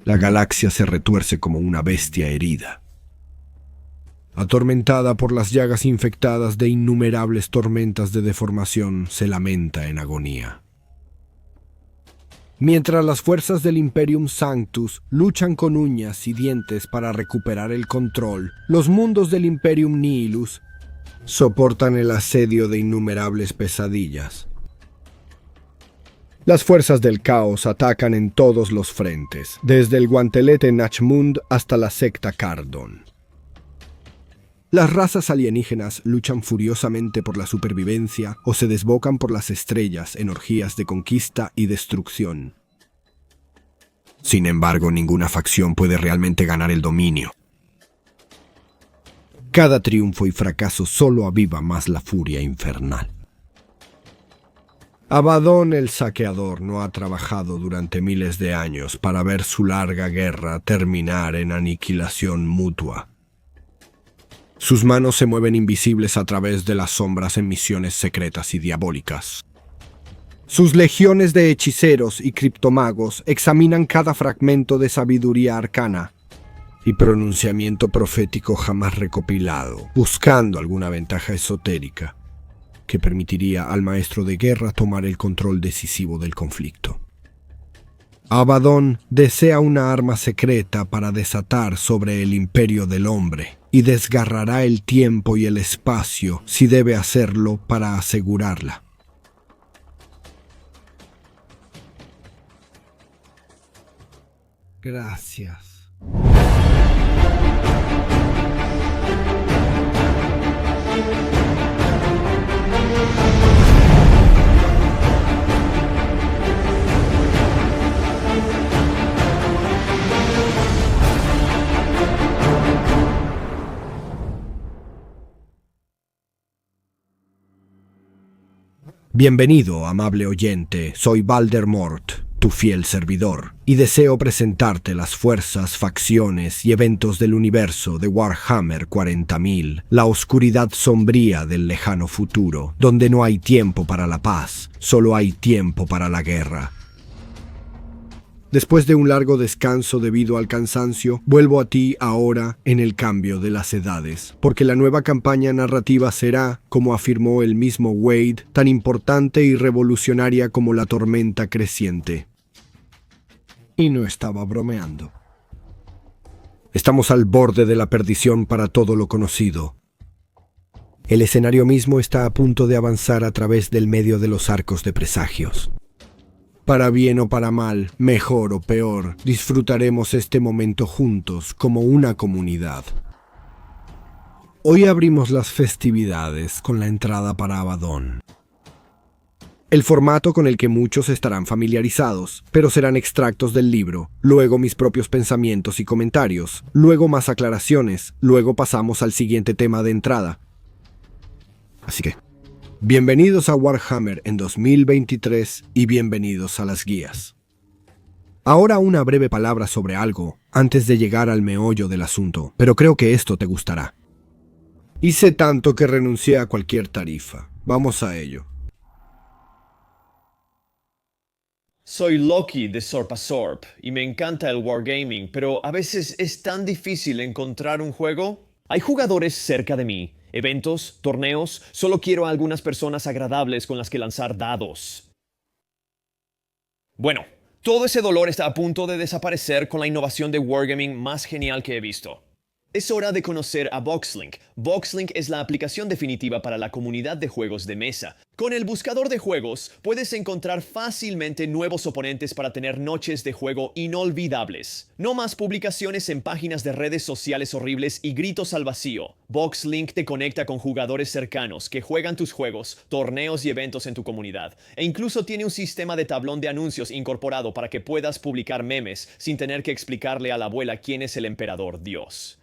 La galaxia se retuerce como una bestia herida. Atormentada por las llagas infectadas de innumerables tormentas de deformación, se lamenta en agonía. Mientras las fuerzas del Imperium Sanctus luchan con uñas y dientes para recuperar el control, los mundos del Imperium Nihilus soportan el asedio de innumerables pesadillas. Las fuerzas del caos atacan en todos los frentes, desde el guantelete Nachmund hasta la secta Cardon. Las razas alienígenas luchan furiosamente por la supervivencia o se desbocan por las estrellas en orgías de conquista y destrucción. Sin embargo, ninguna facción puede realmente ganar el dominio. Cada triunfo y fracaso solo aviva más la furia infernal. Abaddon el Saqueador no ha trabajado durante miles de años para ver su larga guerra terminar en aniquilación mutua. Sus manos se mueven invisibles a través de las sombras en misiones secretas y diabólicas. Sus legiones de hechiceros y criptomagos examinan cada fragmento de sabiduría arcana y pronunciamiento profético jamás recopilado, buscando alguna ventaja esotérica que permitiría al maestro de guerra tomar el control decisivo del conflicto. Abaddon desea una arma secreta para desatar sobre el imperio del hombre y desgarrará el tiempo y el espacio si debe hacerlo para asegurarla. Gracias. Bienvenido, amable oyente, soy Valdemort, tu fiel servidor, y deseo presentarte las fuerzas, facciones y eventos del universo de Warhammer 40.000, la oscuridad sombría del lejano futuro, donde no hay tiempo para la paz, solo hay tiempo para la guerra. Después de un largo descanso debido al cansancio, vuelvo a ti ahora en el cambio de las edades, porque la nueva campaña narrativa será, como afirmó el mismo Wade, tan importante y revolucionaria como la tormenta creciente. Y no estaba bromeando. Estamos al borde de la perdición para todo lo conocido. El escenario mismo está a punto de avanzar a través del medio de los arcos de presagios. Para bien o para mal, mejor o peor, disfrutaremos este momento juntos como una comunidad. Hoy abrimos las festividades con la entrada para Abaddon. El formato con el que muchos estarán familiarizados, pero serán extractos del libro, luego mis propios pensamientos y comentarios, luego más aclaraciones, luego pasamos al siguiente tema de entrada. Así que, bienvenidos a Warhammer en 2023 y bienvenidos a las guías. Ahora una breve palabra sobre algo, antes de llegar al meollo del asunto, pero creo que esto te gustará. Hice tanto que renuncié a cualquier tarifa. Vamos a ello. Soy Loki de Sorpasorp y me encanta el wargaming, pero a veces es tan difícil encontrar un juego. Hay jugadores cerca de mí, eventos, torneos, solo quiero a algunas personas agradables con las que lanzar dados. Bueno, todo ese dolor está a punto de desaparecer con la innovación de wargaming más genial que he visto. Es hora de conocer a VoxLink. VoxLink es la aplicación definitiva para la comunidad de juegos de mesa. Con el buscador de juegos, puedes encontrar fácilmente nuevos oponentes para tener noches de juego inolvidables. No más publicaciones en páginas de redes sociales horribles y gritos al vacío. VoxLink te conecta con jugadores cercanos que juegan tus juegos, torneos y eventos en tu comunidad. E incluso tiene un sistema de tablón de anuncios incorporado para que puedas publicar memes sin tener que explicarle a la abuela quién es el emperador Dios.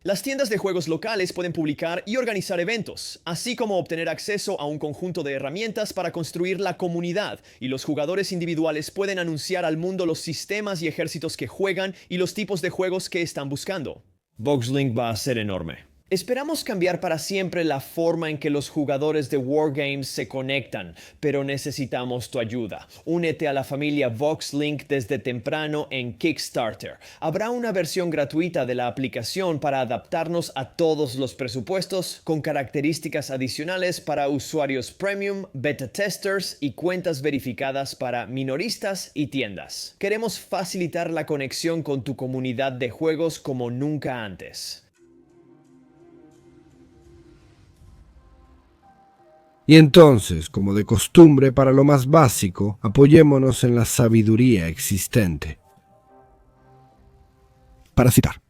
Las tiendas de juegos locales pueden publicar y organizar eventos, así como obtener acceso a un conjunto de herramientas para construir la comunidad, y los jugadores individuales pueden anunciar al mundo los sistemas y ejércitos que juegan y los tipos de juegos que están buscando. VoxLink va a ser enorme. Esperamos cambiar para siempre la forma en que los jugadores de Wargames se conectan, pero necesitamos tu ayuda. Únete a la familia VoxLink desde temprano en Kickstarter. Habrá una versión gratuita de la aplicación para adaptarnos a todos los presupuestos, con características adicionales para usuarios premium, beta testers y cuentas verificadas para minoristas y tiendas. Queremos facilitar la conexión con tu comunidad de juegos como nunca antes. Y entonces, como de costumbre, para lo más básico, apoyémonos en la sabiduría existente. Para citar.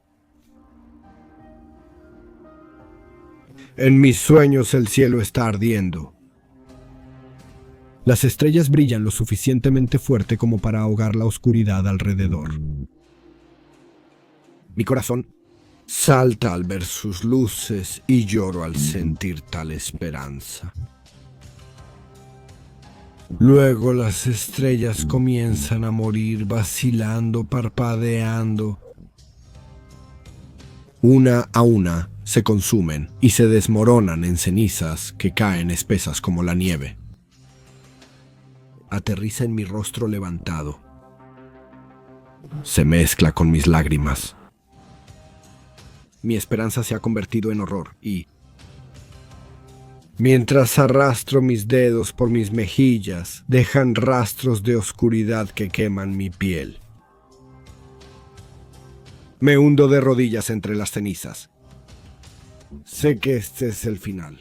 En mis sueños el cielo está ardiendo. Las estrellas brillan lo suficientemente fuerte como para ahogar la oscuridad alrededor. Mi corazón salta al ver sus luces y lloro al sentir tal esperanza. Luego las estrellas comienzan a morir vacilando, parpadeando. Una a una se consumen y se desmoronan en cenizas que caen espesas como la nieve. Aterriza en mi rostro levantado. Se mezcla con mis lágrimas. Mi esperanza se ha convertido en horror y, mientras arrastro mis dedos por mis mejillas, dejan rastros de oscuridad que queman mi piel. Me hundo de rodillas entre las cenizas. Sé que este es el final.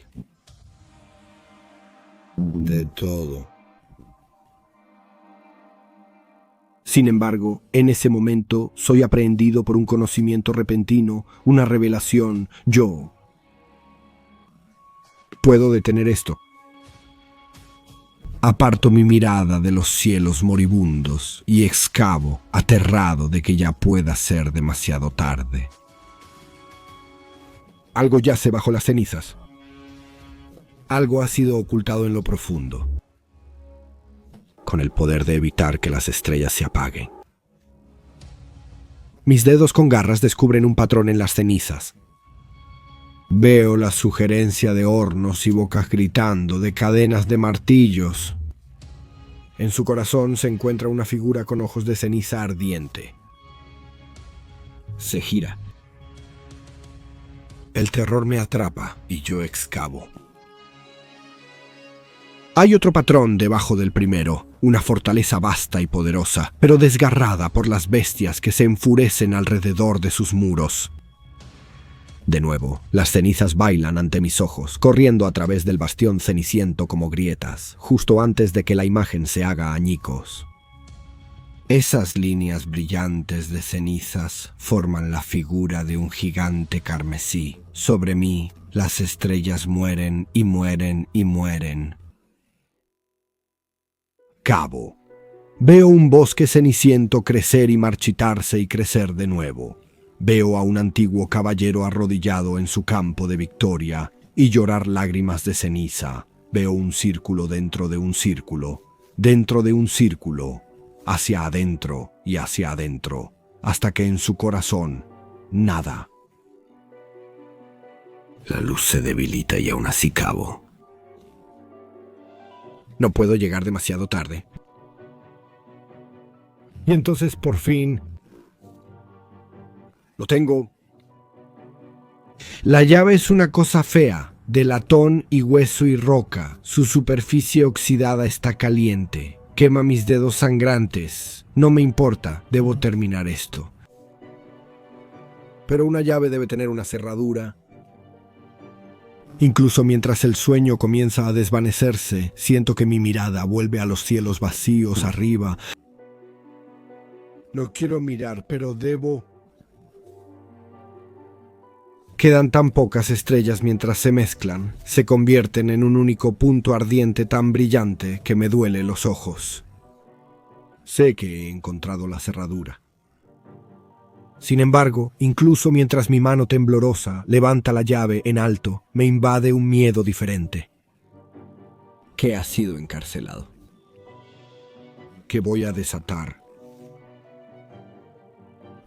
De todo. Sin embargo, en ese momento soy aprehendido por un conocimiento repentino, una revelación. Yo puedo detener esto. Aparto mi mirada de los cielos moribundos y excavo, aterrado de que ya pueda ser demasiado tarde. Algo yace bajo las cenizas. Algo ha sido ocultado en lo profundo, con el poder de evitar que las estrellas se apaguen. Mis dedos con garras descubren un patrón en las cenizas. Veo la sugerencia de hornos y bocas gritando, de cadenas de martillos. En su corazón se encuentra una figura con ojos de ceniza ardiente. Se gira. El terror me atrapa y yo excavo. Hay otro patrón debajo del primero, una fortaleza vasta y poderosa, pero desgarrada por las bestias que se enfurecen alrededor de sus muros. De nuevo, las cenizas bailan ante mis ojos, corriendo a través del bastión ceniciento como grietas, justo antes de que la imagen se haga añicos. Esas líneas brillantes de cenizas forman la figura de un gigante carmesí. Sobre mí, las estrellas mueren y mueren y mueren. Cabo. Veo un bosque ceniciento crecer y marchitarse y crecer de nuevo. Veo a un antiguo caballero arrodillado en su campo de victoria y llorar lágrimas de ceniza. Veo un círculo dentro de un círculo, hacia adentro y hacia adentro, hasta que en su corazón, nada. La luz se debilita y aún así cabo. No puedo llegar demasiado tarde. Y entonces por fin lo tengo. La llave es una cosa fea, de latón y hueso y roca. Su superficie oxidada está caliente. Quema mis dedos sangrantes. No me importa, debo terminar esto. Pero una llave debe tener una cerradura. Incluso mientras el sueño comienza a desvanecerse, siento que mi mirada vuelve a los cielos vacíos arriba. No quiero mirar, pero debo. Quedan tan pocas estrellas mientras se mezclan, se convierten en un único punto ardiente tan brillante que me duele los ojos. Sé que he encontrado la cerradura. Sin embargo, incluso mientras mi mano temblorosa levanta la llave en alto, me invade un miedo diferente. Que ha sido encarcelado. Que voy a desatar.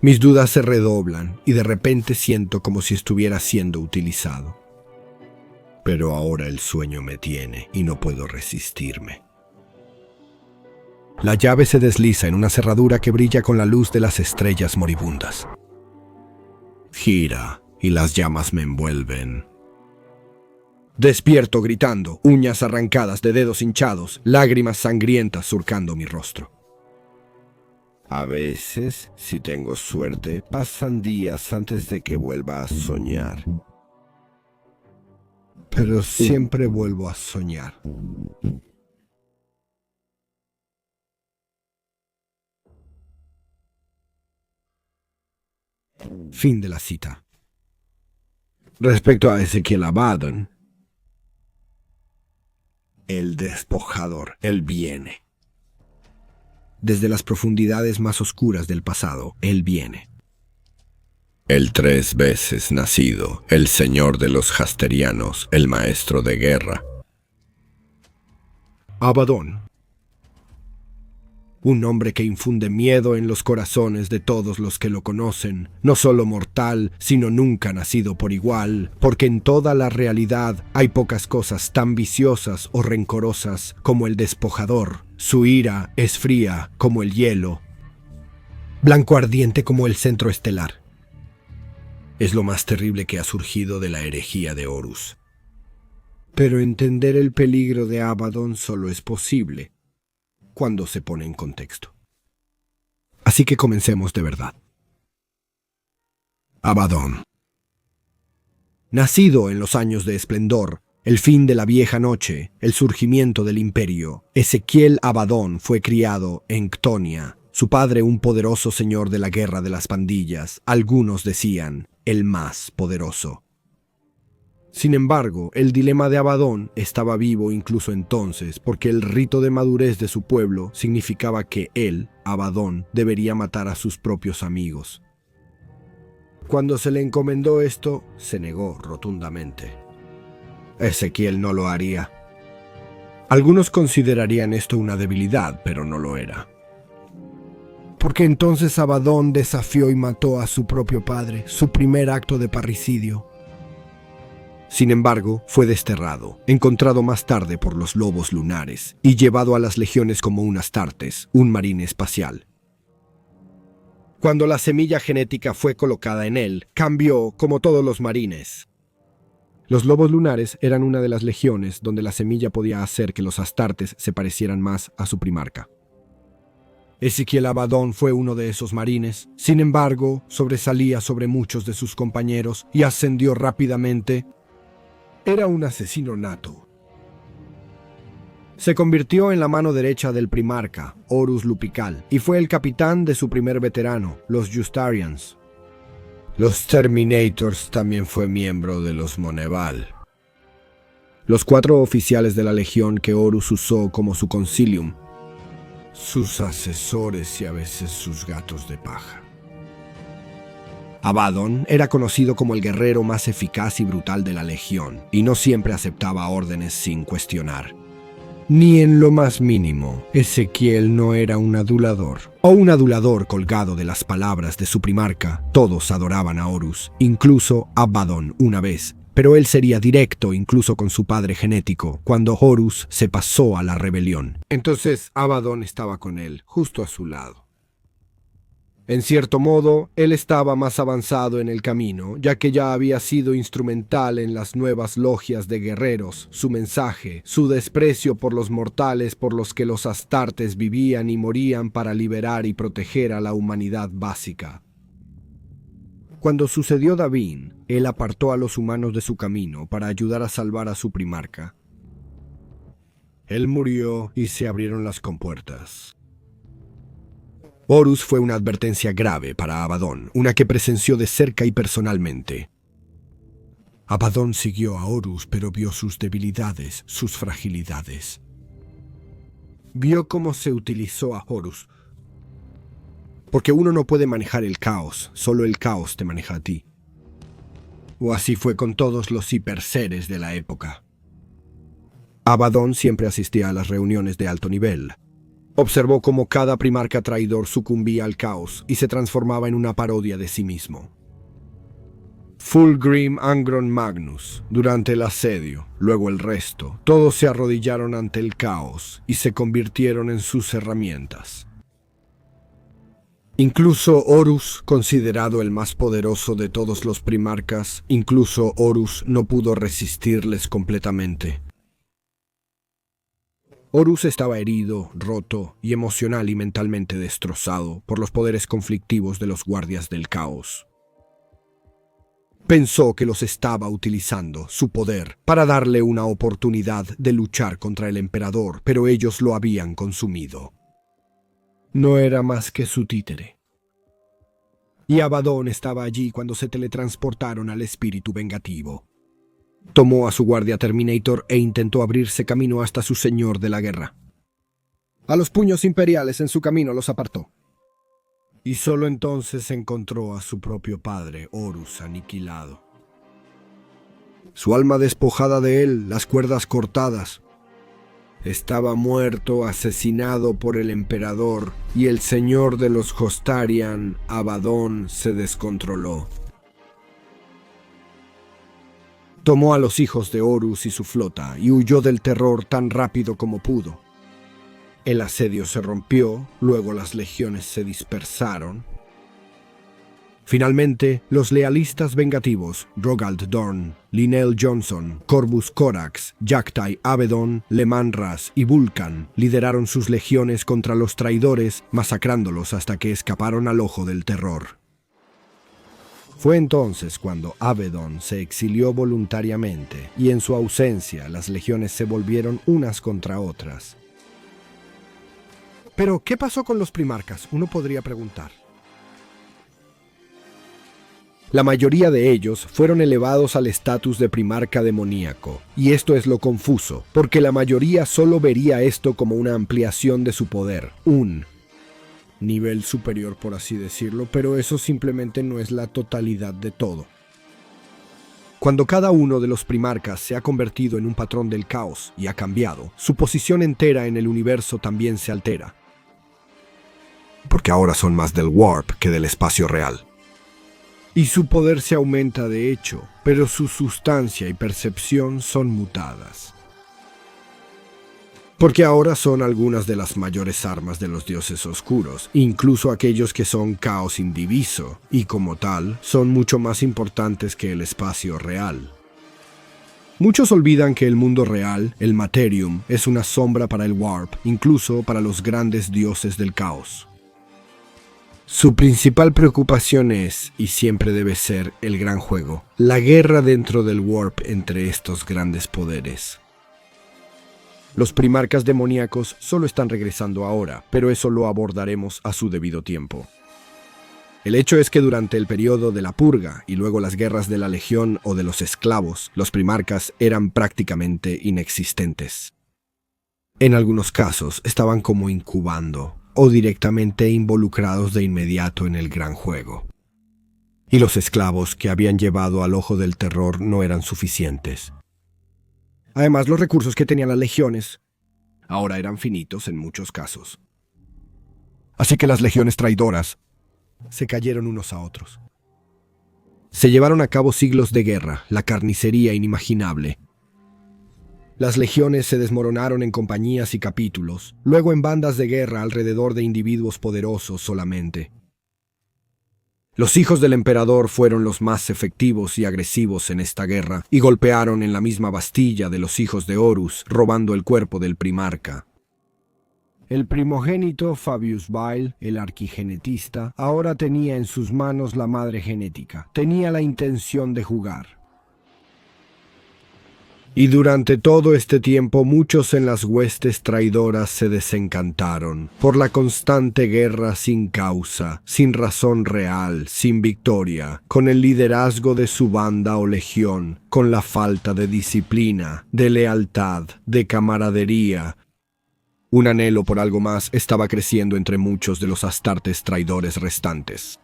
Mis dudas se redoblan y de repente siento como si estuviera siendo utilizado. Pero ahora el sueño me tiene y no puedo resistirme. La llave se desliza en una cerradura que brilla con la luz de las estrellas moribundas. Gira y las llamas me envuelven. Despierto gritando, uñas arrancadas de dedos hinchados, lágrimas sangrientas surcando mi rostro. A veces, si tengo suerte, pasan días antes de que vuelva a soñar. Pero siempre vuelvo a soñar. Fin de la cita. Respecto a Ezequiel Abaddon, el despojador, él viene. Desde las profundidades más oscuras del pasado, él viene. El 3 veces nacido, el señor de los Jasterianos, el maestro de guerra. Abaddon. Un hombre que infunde miedo en los corazones de todos los que lo conocen, no solo mortal, sino nunca nacido por igual, porque en toda la realidad hay pocas cosas tan viciosas o rencorosas como el despojador. Su ira es fría como el hielo, blanco ardiente como el centro estelar. Es lo más terrible que ha surgido de la herejía de Horus. Pero entender el peligro de Abaddon solo es posible cuando se pone en contexto. Así que comencemos de verdad. Abaddon. Nacido en los años de esplendor, el fin de la vieja noche, el surgimiento del imperio, Ezequiel Abaddon fue criado en Ctonia. Su padre, un poderoso señor de la guerra de las pandillas, algunos decían, el más poderoso. Sin embargo, el dilema de Abaddon estaba vivo incluso entonces, porque el rito de madurez de su pueblo significaba que él, Abaddon, debería matar a sus propios amigos. Cuando se le encomendó esto, se negó rotundamente. Ezequiel no lo haría. Algunos considerarían esto una debilidad, pero no lo era. Porque entonces Abaddon desafió y mató a su propio padre, su primer acto de parricidio. Sin embargo, fue desterrado, encontrado más tarde por los lobos lunares y llevado a las legiones como un Astartes, un marín espacial. Cuando la semilla genética fue colocada en él, cambió como todos los marines. Los lobos lunares eran una de las legiones donde la semilla podía hacer que los Astartes se parecieran más a su primarca. Ezequiel Abaddon fue uno de esos marines. Sin embargo, sobresalía sobre muchos de sus compañeros y ascendió rápidamente. Era un asesino nato. Se convirtió en la mano derecha del primarca, Horus Lupical, y fue el capitán de su primer veterano, los Justarians. Los Terminators también fue miembro de los Moneval. Los 4 oficiales de la legión que Horus usó como su concilium, sus asesores y a veces sus gatos de paja. Abaddon era conocido como el guerrero más eficaz y brutal de la legión, y no siempre aceptaba órdenes sin cuestionar. Ni en lo más mínimo, Ezequiel no era un adulador, o un adulador colgado de las palabras de su primarca. Todos adoraban a Horus, incluso Abaddon una vez, pero él sería directo incluso con su padre genético, cuando Horus se pasó a la rebelión. Entonces Abaddon estaba con él, justo a su lado. En cierto modo, él estaba más avanzado en el camino, ya que ya había sido instrumental en las nuevas logias de guerreros, su mensaje, su desprecio por los mortales por los que los Astartes vivían y morían para liberar y proteger a la humanidad básica. Cuando sucedió Davin, él apartó a los humanos de su camino para ayudar a salvar a su primarca. Él murió y se abrieron las compuertas. Horus fue una advertencia grave para Abaddon, una que presenció de cerca y personalmente. Abaddon siguió a Horus, pero vio sus debilidades, sus fragilidades. Vio cómo se utilizó a Horus. Porque uno no puede manejar el caos, solo el caos te maneja a ti. O así fue con todos los hiperseres de la época. Abaddon siempre asistía a las reuniones de alto nivel. Observó cómo cada primarca traidor sucumbía al caos y se transformaba en una parodia de sí mismo. Fulgrim Angron Magnus, durante el asedio, luego el resto, todos se arrodillaron ante el caos y se convirtieron en sus herramientas. Incluso Horus, considerado el más poderoso de todos los primarcas, incluso Horus no pudo resistirles completamente. Horus estaba herido, roto y emocional y mentalmente destrozado por los poderes conflictivos de los guardias del caos. Pensó que los estaba utilizando, su poder, para darle una oportunidad de luchar contra el emperador, pero ellos lo habían consumido. No era más que su títere. Y Abaddon estaba allí cuando se teletransportaron al espíritu vengativo. Tomó a su guardia Terminator e intentó abrirse camino hasta su señor de la guerra. A los puños imperiales en su camino los apartó. Y solo entonces encontró a su propio padre, Horus, aniquilado. Su alma despojada de él, las cuerdas cortadas. Estaba muerto, asesinado por el emperador, y el señor de los Hostarian, Abaddon, se descontroló. Tomó a los hijos de Horus y su flota y huyó del terror tan rápido como pudo. El asedio se rompió, luego las legiones se dispersaron. Finalmente, los lealistas vengativos, Rogald Dorn, Linnell Johnson, Corvus Corax, Jagtai Abaddon, Leman Russ y Vulcan lideraron sus legiones contra los traidores, masacrándolos hasta que escaparon al ojo del terror. Fue entonces cuando Abaddon se exilió voluntariamente y en su ausencia las legiones se volvieron unas contra otras. Pero, ¿qué pasó con los primarcas? Uno podría preguntar. La mayoría de ellos fueron elevados al estatus de primarca demoníaco, y esto es lo confuso, porque la mayoría solo vería esto como una ampliación de su poder, un nivel superior por así decirlo, pero eso simplemente no es la totalidad de todo. Cuando cada uno de los primarcas se ha convertido en un patrón del caos y ha cambiado, su posición entera en el universo también se altera. Porque ahora son más del warp que del espacio real. Y su poder se aumenta de hecho, pero su sustancia y percepción son mutadas. Porque ahora son algunas de las mayores armas de los dioses oscuros, incluso aquellos que son caos indiviso, y como tal, son mucho más importantes que el espacio real. Muchos olvidan que el mundo real, el Materium, es una sombra para el Warp, incluso para los grandes dioses del caos. Su principal preocupación es, y siempre debe ser, el gran juego, la guerra dentro del Warp entre estos grandes poderes. Los primarcas demoníacos solo están regresando ahora, pero eso lo abordaremos a su debido tiempo. El hecho es que durante el periodo de la purga y luego las guerras de la Legión o de los esclavos, los primarcas eran prácticamente inexistentes. En algunos casos estaban como incubando o directamente involucrados de inmediato en el gran juego. Y los esclavos que habían llevado al ojo del terror no eran suficientes. Además, los recursos que tenían las legiones ahora eran finitos en muchos casos. Así que las legiones traidoras se cayeron unos a otros. Se llevaron a cabo siglos de guerra, la carnicería inimaginable. Las legiones se desmoronaron en compañías y capítulos, luego en bandas de guerra alrededor de individuos poderosos solamente. Los hijos del emperador fueron los más efectivos y agresivos en esta guerra, y golpearon en la misma Bastilla de los hijos de Horus, robando el cuerpo del primarca. El primogénito Fabius Bile, el arquigenetista, ahora tenía en sus manos la madre genética. Tenía la intención de jugar. Y durante todo este tiempo muchos en las huestes traidoras se desencantaron por la constante guerra sin causa, sin razón real, sin victoria, con el liderazgo de su banda o legión, con la falta de disciplina, de lealtad, de camaradería. Un anhelo por algo más estaba creciendo entre muchos de los astartes traidores restantes.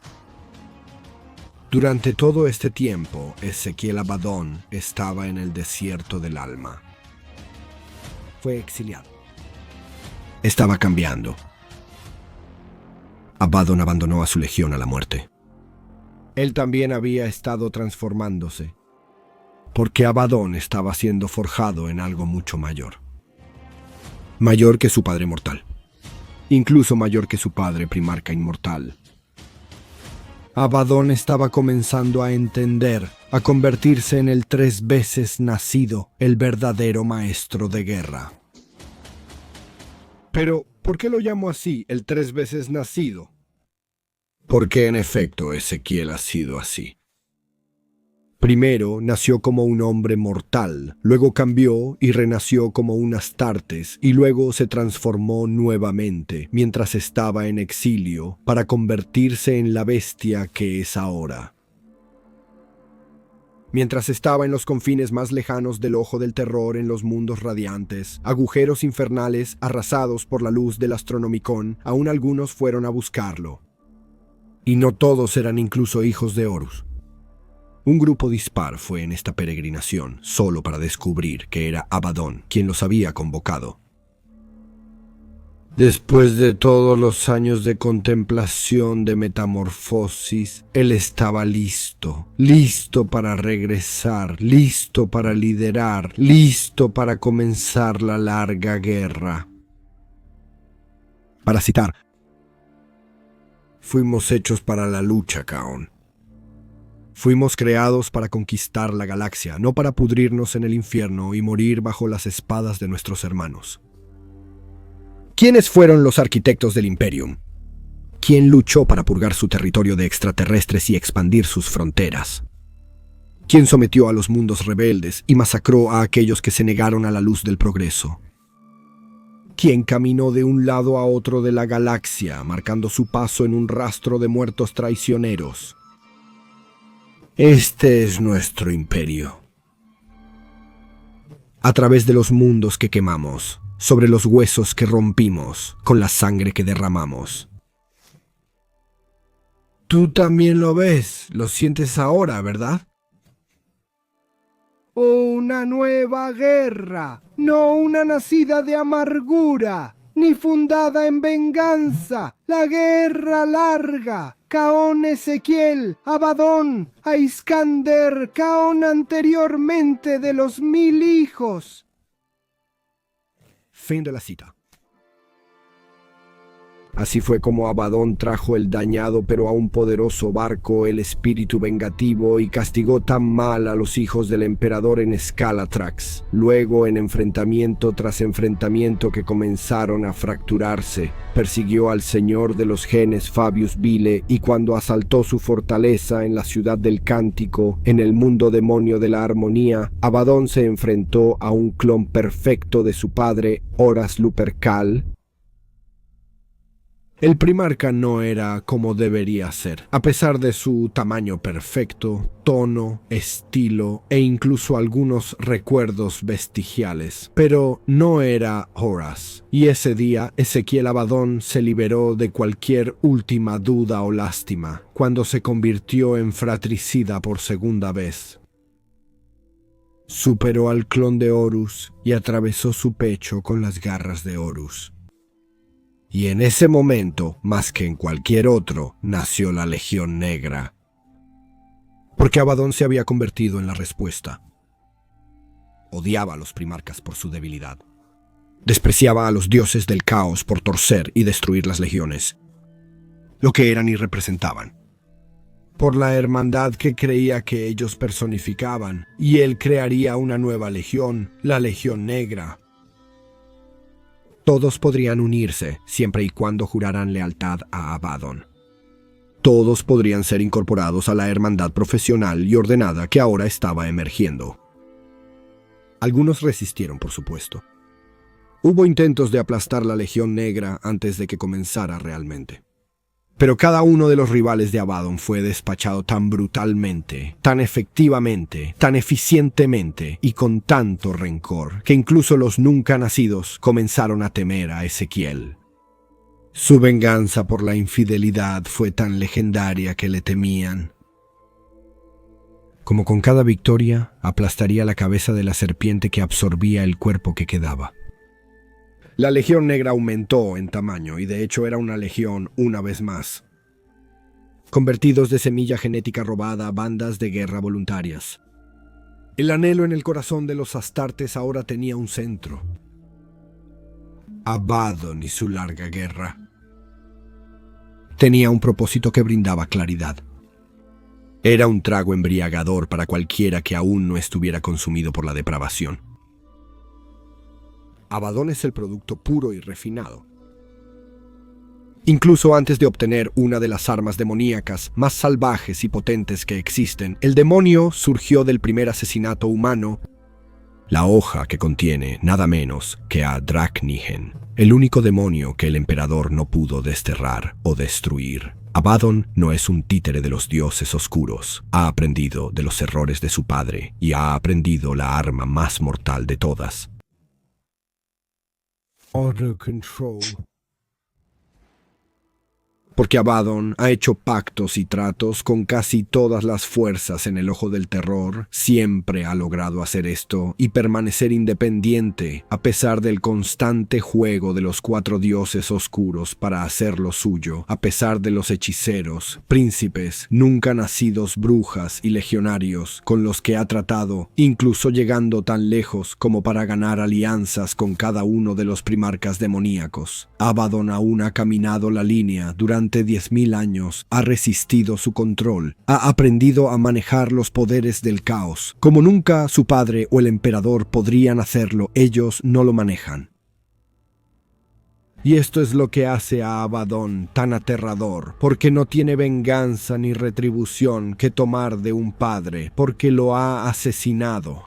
Durante todo este tiempo, Ezequiel Abaddon estaba en el desierto del alma. Fue exiliado. estaba cambiando. Abaddon abandonó a su legión a la muerte. Él también había estado transformándose, porque Abaddon estaba siendo forjado en algo mucho mayor. Mayor que su padre mortal. Incluso mayor que su padre primarca inmortal. Abaddon estaba comenzando a entender, a convertirse en el 3 veces nacido, el verdadero maestro de guerra. Pero, ¿por qué lo llamo así, el 3 veces nacido? Porque en efecto Ezequiel ha sido así. Primero nació como un hombre mortal, luego cambió y renació como un Astartes, y luego se transformó nuevamente mientras estaba en exilio para convertirse en la bestia que es ahora. Mientras estaba en los confines más lejanos del ojo del terror en los mundos radiantes, agujeros infernales arrasados por la luz del Astronomicon, aún algunos fueron a buscarlo. Y no todos eran incluso hijos de Horus. Un grupo dispar fue en esta peregrinación, solo para descubrir que era Abaddon quien los había convocado. Después de todos los años de contemplación, de metamorfosis, él estaba listo para regresar, listo para liderar, listo para comenzar la larga guerra. Para citar, fuimos hechos para la lucha, Kaon. Fuimos creados para conquistar la galaxia, no para pudrirnos en el infierno y morir bajo las espadas de nuestros hermanos. ¿Quiénes fueron los arquitectos del Imperium? ¿Quién luchó para purgar su territorio de extraterrestres y expandir sus fronteras? ¿Quién sometió a los mundos rebeldes y masacró a aquellos que se negaron a la luz del progreso? ¿Quién caminó de un lado a otro de la galaxia, marcando su paso en un rastro de muertos traicioneros? Este es nuestro imperio. A través de los mundos que quemamos, sobre los huesos que rompimos, con la sangre que derramamos. Tú también lo ves, lo sientes ahora, ¿verdad? Una nueva guerra, no una nacida de amargura, ni fundada en venganza. La guerra larga. Kaon Ezequiel, Abaddon, a Iskander, Kaon anteriormente de los 1000 hijos. Fin de la cita. Así fue como Abaddon trajo el dañado pero aún poderoso barco, el espíritu vengativo, y castigó tan mal a los hijos del emperador en Scalatrax. Luego, en enfrentamiento tras enfrentamiento que comenzaron a fracturarse, persiguió al señor de los genes Fabius Bile, y cuando asaltó su fortaleza en la ciudad del Cántico, en el mundo demonio de la armonía, Abaddon se enfrentó a un clon perfecto de su padre, Horas Lupercal. El primarca no era como debería ser, a pesar de su tamaño perfecto, tono, estilo e incluso algunos recuerdos vestigiales. Pero no era Horus, y ese día Ezequiel Abaddon se liberó de cualquier última duda o lástima, cuando se convirtió en fratricida por segunda vez. Superó al clon de Horus y atravesó su pecho con las garras de Horus. Y en ese momento, más que en cualquier otro, nació la Legión Negra. Porque Abaddon se había convertido en la respuesta. Odiaba a los primarcas por su debilidad. Despreciaba a los dioses del caos por torcer y destruir las legiones, lo que eran y representaban. Por la hermandad que creía que ellos personificaban, y él crearía una nueva legión, la Legión Negra. Todos podrían unirse, siempre y cuando juraran lealtad a Abaddon. Todos podrían ser incorporados a la hermandad profesional y ordenada que ahora estaba emergiendo. Algunos resistieron, por supuesto. Hubo intentos de aplastar la Legión Negra antes de que comenzara realmente. Pero cada uno de los rivales de Abaddon fue despachado tan brutalmente, tan efectivamente, tan eficientemente y con tanto rencor, que incluso los nunca nacidos comenzaron a temer a Ezequiel. Su venganza por la infidelidad fue tan legendaria que le temían. Como con cada victoria, aplastaría la cabeza de la serpiente que absorbía el cuerpo que quedaba. La Legión Negra aumentó en tamaño y de hecho era una legión una vez más. Convertidos de semilla genética robada a bandas de guerra voluntarias. El anhelo en el corazón de los Astartes ahora tenía un centro. Abaddon y su larga guerra. Tenía un propósito que brindaba claridad. Era un trago embriagador para cualquiera que aún no estuviera consumido por la depravación. Abaddon es el producto puro y refinado. Incluso antes de obtener una de las armas demoníacas más salvajes y potentes que existen, el demonio surgió del primer asesinato humano, la hoja que contiene nada menos que a Draknigen, el único demonio que el emperador no pudo desterrar o destruir. Abaddon no es un títere de los dioses oscuros. Ha aprendido de los errores de su padre y ha aprendido la arma más mortal de todas. Auto control. Porque Abaddon ha hecho pactos y tratos con casi todas las fuerzas en el ojo del terror, siempre ha logrado hacer esto y permanecer independiente a pesar del constante juego de los 4 dioses oscuros para hacerlo suyo, a pesar de los hechiceros, príncipes, nunca nacidos, brujas y legionarios con los que ha tratado, incluso llegando tan lejos como para ganar alianzas con cada uno de los primarcas demoníacos. Abaddon aún ha caminado la línea durante 10.000 años, ha resistido su control, ha aprendido a manejar los poderes del caos. Como nunca su padre o el emperador podrían hacerlo, ellos no lo manejan. Y esto es lo que hace a Abaddon tan aterrador, porque no tiene venganza ni retribución que tomar de un padre, porque lo ha asesinado.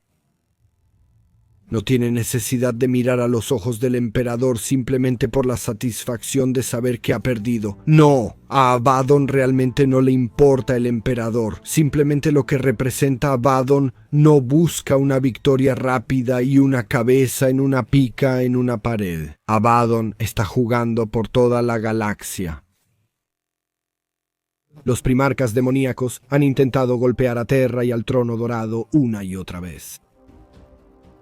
No tiene necesidad de mirar a los ojos del emperador simplemente por la satisfacción de saber que ha perdido. No, a Abaddon realmente no le importa el emperador. Simplemente lo que representa Abaddon no busca una victoria rápida y una cabeza en una pica en una pared. Abaddon está jugando por toda la galaxia. Los primarcas demoníacos han intentado golpear a Terra y al trono dorado una y otra vez.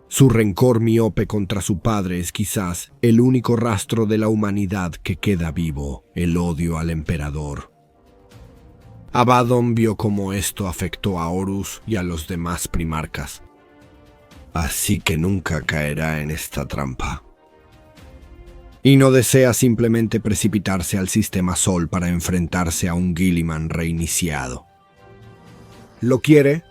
Su rencor miope contra su padre es quizás el único rastro de la humanidad que queda vivo, el odio al emperador. Abaddon vio cómo esto afectó a Horus y a los demás primarcas. Así que nunca caerá en esta trampa. Y no desea simplemente precipitarse al sistema Sol para enfrentarse a un Guilliman reiniciado. ¿Lo quiere?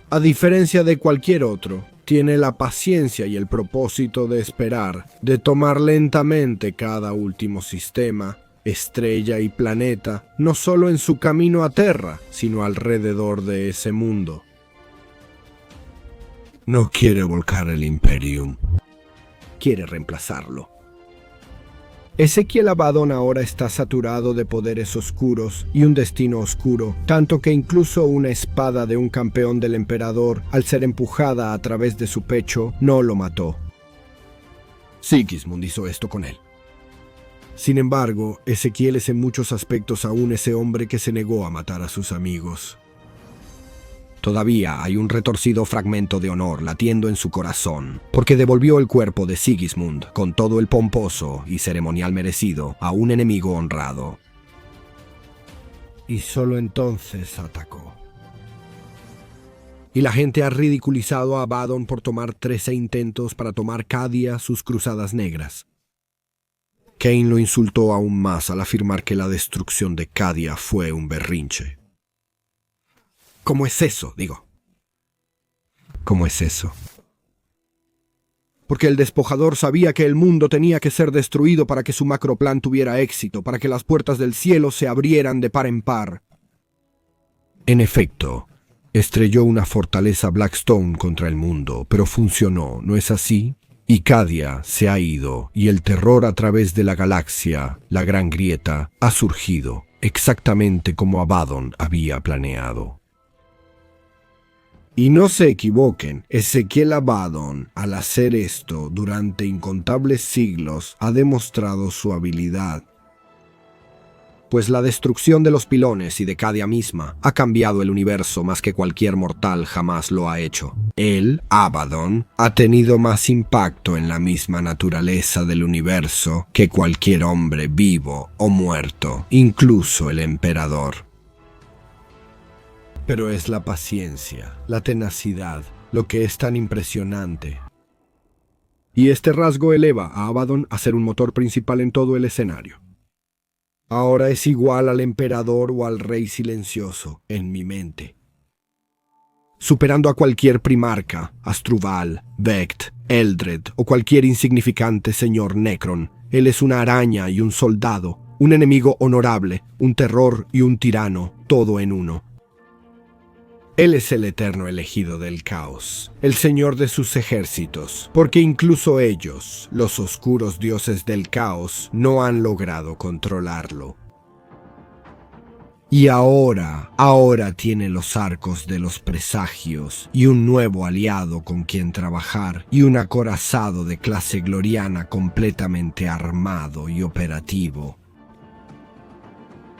A diferencia de cualquier otro, tiene la paciencia y el propósito de esperar, de tomar lentamente cada último sistema, estrella y planeta, no solo en su camino a Terra, sino alrededor de ese mundo. No quiere volcar el Imperium. Quiere reemplazarlo. Ezequiel Abaddon ahora está saturado de poderes oscuros y un destino oscuro, tanto que incluso una espada de un campeón del emperador, al ser empujada a través de su pecho, no lo mató. Sigismund hizo esto con él. Sin embargo, Ezequiel es en muchos aspectos aún ese hombre que se negó a matar a sus amigos. Todavía hay un retorcido fragmento de honor latiendo en su corazón, porque devolvió el cuerpo de Sigismund con todo el pomposo y ceremonial merecido a un enemigo honrado. Y solo entonces atacó. Y la gente ha ridiculizado a Abaddon por tomar 13 intentos para tomar Cadia, sus cruzadas negras. Cain lo insultó aún más al afirmar que la destrucción de Cadia fue un berrinche. ¿Cómo es eso? Digo. ¿Cómo es eso? Porque el despojador sabía que el mundo tenía que ser destruido para que su macroplan tuviera éxito, para que las puertas del cielo se abrieran de par en par. En efecto, estrelló una fortaleza Blackstone contra el mundo, pero funcionó, ¿no es así? Y Cadia se ha ido, y el terror a través de la galaxia, la gran grieta, ha surgido, exactamente como Abaddon había planeado. Y no se equivoquen, Ezequiel Abaddon, al hacer esto durante incontables siglos, ha demostrado su habilidad. pues la destrucción de los pilones y de Cadia misma ha cambiado el universo más que cualquier mortal jamás lo ha hecho. Él, Abaddon, ha tenido más impacto en la misma naturaleza del universo que cualquier hombre vivo o muerto, incluso el emperador. Pero es la paciencia, la tenacidad, lo que es tan impresionante. Y este rasgo eleva a Abaddon a ser un motor principal en todo el escenario. Ahora es igual al emperador o al rey silencioso en mi mente, superando a cualquier primarca, Asdrúbal, Vect, Eldred o cualquier insignificante señor Necron. Él es una araña y un soldado, un enemigo honorable, un terror y un tirano, todo en uno. Él es el eterno elegido del caos, el señor de sus ejércitos, porque incluso ellos, los oscuros dioses del caos, no han logrado controlarlo. Y ahora tiene los arcos de los presagios y un nuevo aliado con quien trabajar y un acorazado de clase gloriana completamente armado y operativo.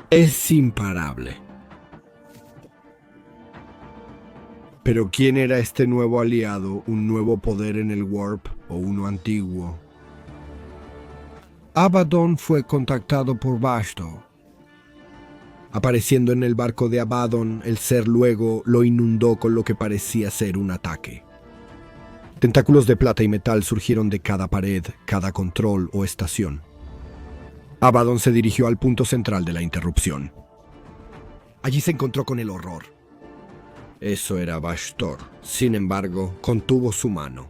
Es imparable. Pero ¿quién era este nuevo aliado, un nuevo poder en el Warp o uno antiguo? Abaddon fue contactado por Bastor. Apareciendo en el barco de Abaddon, el ser luego lo inundó con lo que parecía ser un ataque. Tentáculos de plata y metal surgieron de cada pared, cada control o estación. Abaddon se dirigió al punto central de la interrupción. Allí se encontró con el horror. Eso era Bastor. Sin embargo, contuvo su mano.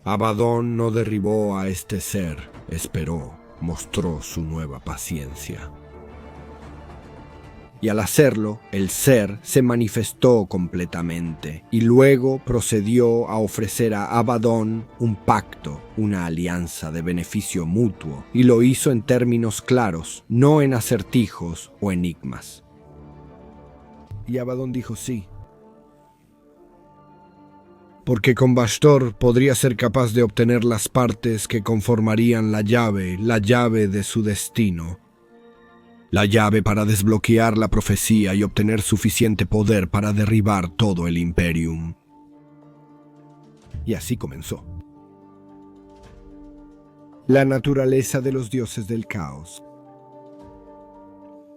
Abaddon no derribó a este ser, esperó, mostró su nueva paciencia. Y al hacerlo, el ser se manifestó completamente y luego procedió a ofrecer a Abaddon un pacto, una alianza de beneficio mutuo, y lo hizo en términos claros, no en acertijos o enigmas. Y Abaddon dijo sí. Porque con Bastor podría ser capaz de obtener las partes que conformarían la llave de su destino. La llave para desbloquear la profecía y obtener suficiente poder para derribar todo el Imperium. Y así comenzó. La naturaleza de los dioses del caos.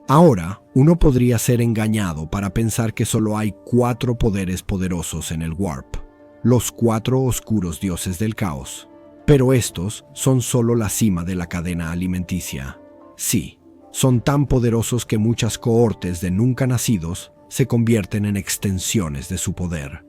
Ahora, uno podría ser engañado para pensar que solo hay 4 poderes poderosos en el Warp, los 4 oscuros dioses del caos. Pero estos son solo la cima de la cadena alimenticia. Sí, son tan poderosos que muchas cohortes de nunca nacidos se convierten en extensiones de su poder.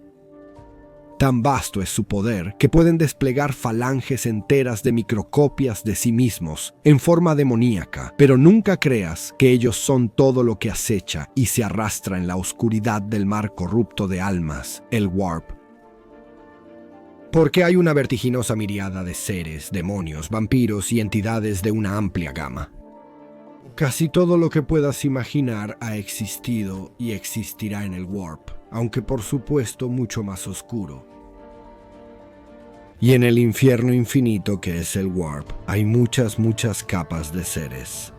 Tan vasto es su poder que pueden desplegar falanges enteras de microcopias de sí mismos en forma demoníaca, pero nunca creas que ellos son todo lo que acecha y se arrastra en la oscuridad del mar corrupto de almas, el Warp. Porque hay una vertiginosa miriada de seres, demonios, vampiros y entidades de una amplia gama. Casi todo lo que puedas imaginar ha existido y existirá en el Warp, aunque por supuesto mucho más oscuro. Y en el infierno infinito que es el Warp, hay muchas capas de seres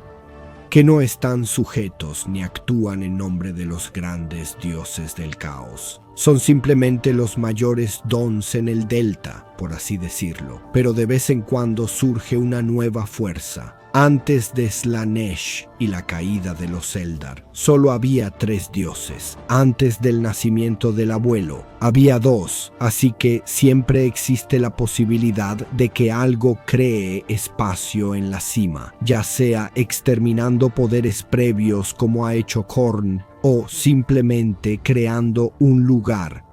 que no están sujetos ni actúan en nombre de los grandes dioses del caos. Son simplemente los mayores dons en el Delta, por así decirlo, pero de vez en cuando surge una nueva fuerza. Antes de Slaanesh y la caída de los Eldar, solo había 3 dioses. Antes del nacimiento del abuelo, había 2, así que siempre existe la posibilidad de que algo cree espacio en la cima, ya sea exterminando poderes previos como ha hecho Khorne, o simplemente creando un lugar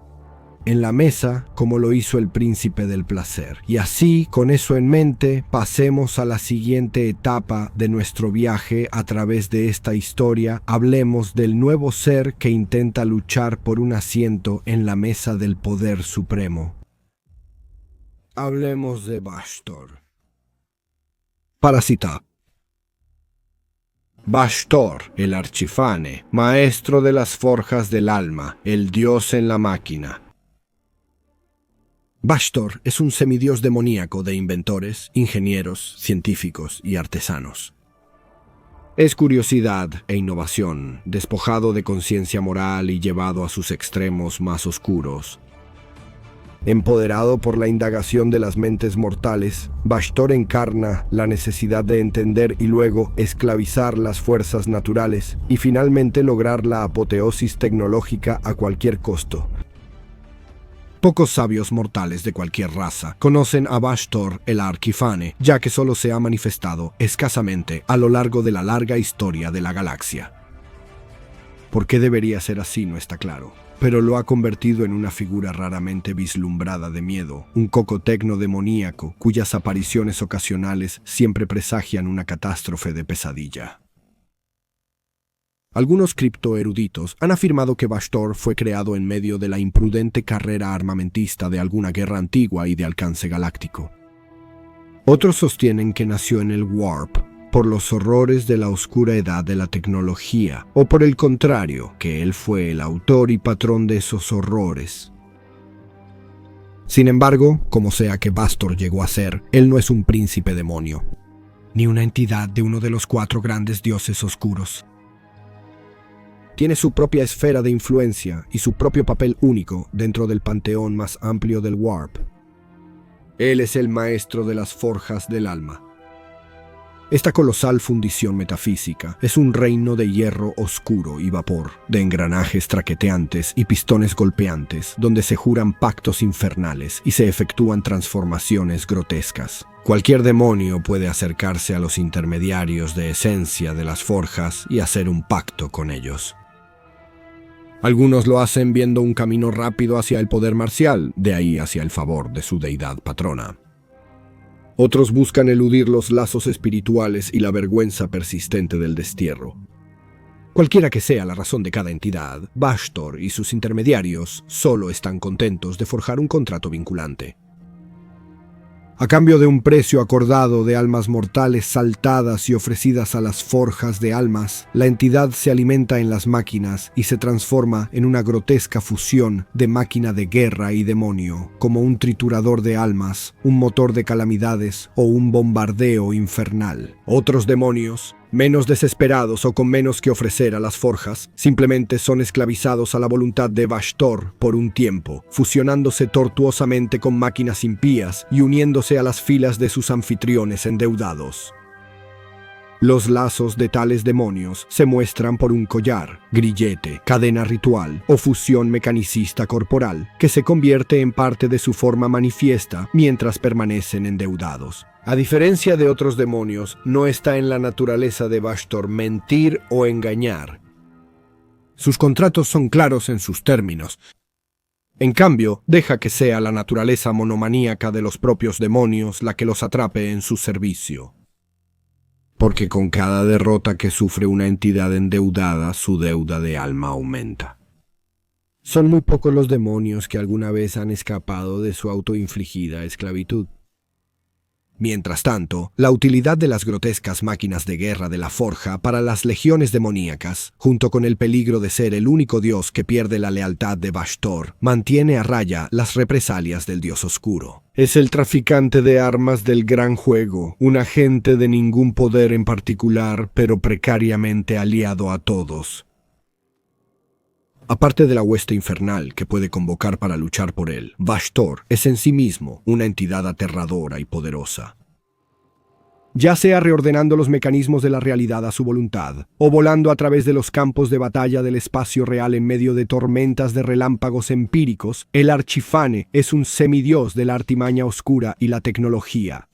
en la mesa como lo hizo el príncipe del placer. Y así, con eso en mente, pasemos a la siguiente etapa de nuestro viaje a través de esta historia. Hablemos del nuevo ser que intenta luchar por un asiento en la mesa del poder supremo. Hablemos de Bastor. Parasita. Bastor, el archifane, maestro de las forjas del alma, el dios en la máquina. Bastor es un semidios demoníaco de inventores, ingenieros, científicos y artesanos. Es curiosidad e innovación, despojado de conciencia moral y llevado a sus extremos más oscuros. Empoderado por la indagación de las mentes mortales, Bashtor encarna la necesidad de entender y luego esclavizar las fuerzas naturales y finalmente lograr la apoteosis tecnológica a cualquier costo. Pocos sabios mortales de cualquier raza conocen a Bashtor el Arquifane, ya que solo se ha manifestado escasamente a lo largo de la larga historia de la galaxia. ¿Por qué debería ser así? No está claro, pero lo ha convertido en una figura raramente vislumbrada de miedo, un cocotecno demoníaco cuyas apariciones ocasionales siempre presagian una catástrofe de pesadilla. Algunos criptoeruditos han afirmado que Bashtor fue creado en medio de la imprudente carrera armamentista de alguna guerra antigua y de alcance galáctico. Otros sostienen que nació en el Warp, por los horrores de la oscura edad de la tecnología, o por el contrario, que él fue el autor y patrón de esos horrores. Sin embargo, como sea que Bashtor llegó a ser, él no es un príncipe demonio, ni una entidad de uno de los 4 grandes dioses oscuros. Tiene su propia esfera de influencia y su propio papel único dentro del panteón más amplio del Warp. Él es el maestro de las forjas del alma. Esta colosal fundición metafísica es un reino de hierro oscuro y vapor, de engranajes traqueteantes y pistones golpeantes, donde se juran pactos infernales y se efectúan transformaciones grotescas. Cualquier demonio puede acercarse a los intermediarios de esencia de las forjas y hacer un pacto con ellos. Algunos lo hacen viendo un camino rápido hacia el poder marcial, de ahí hacia el favor de su deidad patrona. Otros buscan eludir los lazos espirituales y la vergüenza persistente del destierro. Cualquiera que sea la razón de cada entidad, Bashtor y sus intermediarios solo están contentos de forjar un contrato vinculante. A cambio de un precio acordado de almas mortales saltadas y ofrecidas a las forjas de almas, la entidad se alimenta en las máquinas y se transforma en una grotesca fusión de máquina de guerra y demonio, como un triturador de almas, un motor de calamidades o un bombardeo infernal. Otros demonios, menos desesperados o con menos que ofrecer a las forjas, simplemente son esclavizados a la voluntad de Bashtor por un tiempo, fusionándose tortuosamente con máquinas impías y uniéndose a las filas de sus anfitriones endeudados. Los lazos de tales demonios se muestran por un collar, grillete, cadena ritual o fusión mecanicista corporal, que se convierte en parte de su forma manifiesta mientras permanecen endeudados. A diferencia de otros demonios, no está en la naturaleza de Bashtor mentir o engañar. Sus contratos son claros en sus términos. En cambio, deja que sea la naturaleza monomaníaca de los propios demonios la que los atrape en su servicio. Porque con cada derrota que sufre una entidad endeudada, su deuda de alma aumenta. Son muy pocos los demonios que alguna vez han escapado de su autoinfligida esclavitud. Mientras tanto, la utilidad de las grotescas máquinas de guerra de la forja para las legiones demoníacas, junto con el peligro de ser el único dios que pierde la lealtad de Bashtor, mantiene a raya las represalias del dios oscuro. Es el traficante de armas del gran juego, un agente de ningún poder en particular, pero precariamente aliado a todos. Aparte de la hueste infernal que puede convocar para luchar por él, Bashtor es en sí mismo una entidad aterradora y poderosa. Ya sea reordenando los mecanismos de la realidad a su voluntad, o volando a través de los campos de batalla del espacio real en medio de tormentas de relámpagos empíricos, el Arquifane es un semidios de la artimaña oscura y la tecnología.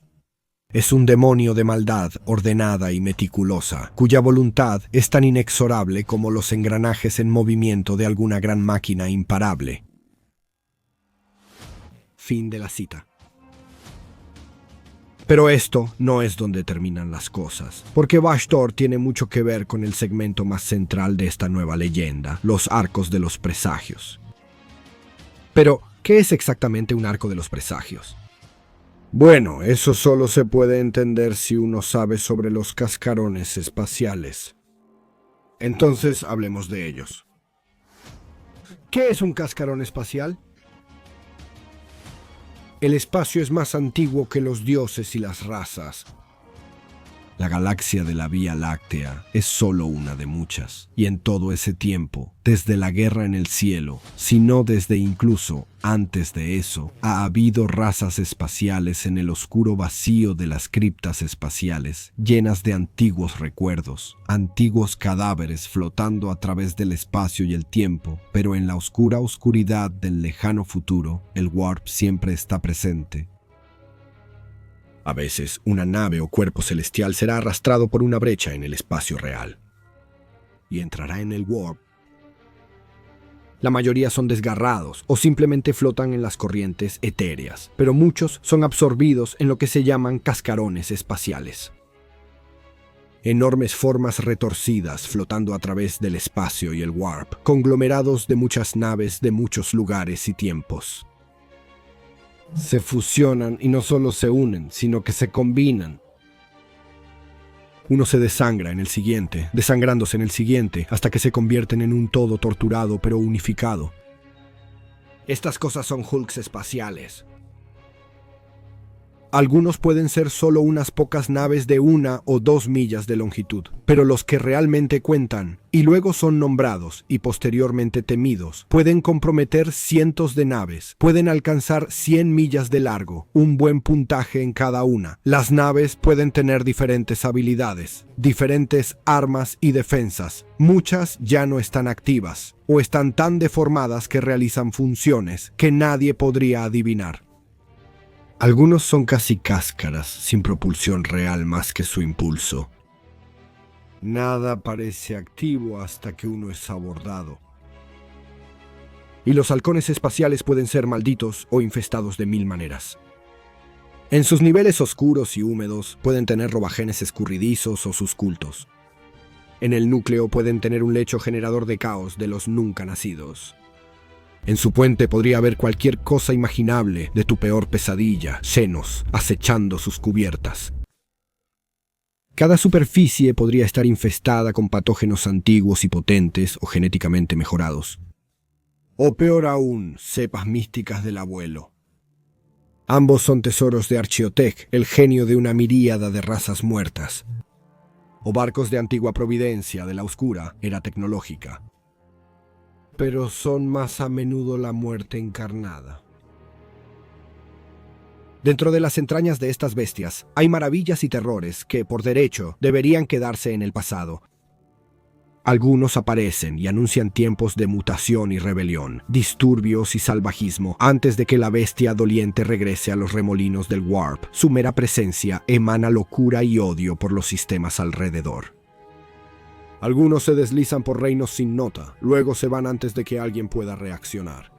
Es un demonio de maldad ordenada y meticulosa, cuya voluntad es tan inexorable como los engranajes en movimiento de alguna gran máquina imparable. Fin de la cita. Pero esto no es donde terminan las cosas, porque Bashtor tiene mucho que ver con el segmento más central de esta nueva leyenda, los arcos de los presagios. Pero, ¿qué es exactamente un arco de los presagios? Bueno, eso solo se puede entender si uno sabe sobre los cascarones espaciales. Entonces, hablemos de ellos. ¿Qué es un cascarón espacial? El espacio es más antiguo que los dioses y las razas. La galaxia de la Vía Láctea es solo una de muchas, y en todo ese tiempo, desde la guerra en el cielo, sino desde incluso antes de eso, ha habido razas espaciales en el oscuro vacío de las criptas espaciales, llenas de antiguos recuerdos, antiguos cadáveres flotando a través del espacio y el tiempo, pero en la oscura oscuridad del lejano futuro, el warp siempre está presente. A veces, una nave o cuerpo celestial será arrastrado por una brecha en el espacio real y entrará en el warp. La mayoría son desgarrados o simplemente flotan en las corrientes etéreas, pero muchos son absorbidos en lo que se llaman cascarones espaciales. Enormes formas retorcidas flotando a través del espacio y el warp, conglomerados de muchas naves de muchos lugares y tiempos. Se fusionan y no solo se unen, sino que se combinan. Uno se desangra en el siguiente, desangrándose en el siguiente, hasta que se convierten en un todo torturado pero unificado. Estas cosas son Hulks espaciales. Algunos pueden ser solo unas pocas naves de 1 o 2 millas de longitud, pero los que realmente cuentan, y luego son nombrados y posteriormente temidos, pueden comprometer cientos de naves, pueden alcanzar 100 millas de largo, un buen puntaje en cada una. Las naves pueden tener diferentes habilidades, diferentes armas y defensas. Muchas ya no están activas, o están tan deformadas que realizan funciones que nadie podría adivinar. Algunos son casi cáscaras, sin propulsión real más que su impulso. Nada parece activo hasta que uno es abordado. Y los halcones espaciales pueden ser malditos o infestados de 1000 maneras. En sus niveles oscuros y húmedos pueden tener robajenes escurridizos o sus cultos. En el núcleo pueden tener un lecho generador de caos de los nunca nacidos. En su puente podría haber cualquier cosa imaginable de tu peor pesadilla, senos acechando sus cubiertas. Cada superficie podría estar infestada con patógenos antiguos y potentes o genéticamente mejorados. O peor aún, cepas místicas del abuelo. Ambos son tesoros de Archiotech, el genio de una miríada de razas muertas. O barcos de antigua providencia de la oscura era tecnológica. Pero son más a menudo la muerte encarnada. Dentro de las entrañas de estas bestias hay maravillas y terrores que, por derecho, deberían quedarse en el pasado. Algunos aparecen y anuncian tiempos de mutación y rebelión, disturbios y salvajismo, antes de que la bestia doliente regrese a los remolinos del warp. Su mera presencia emana locura y odio por los sistemas alrededor. Algunos se deslizan por reinos sin nota, luego se van antes de que alguien pueda reaccionar.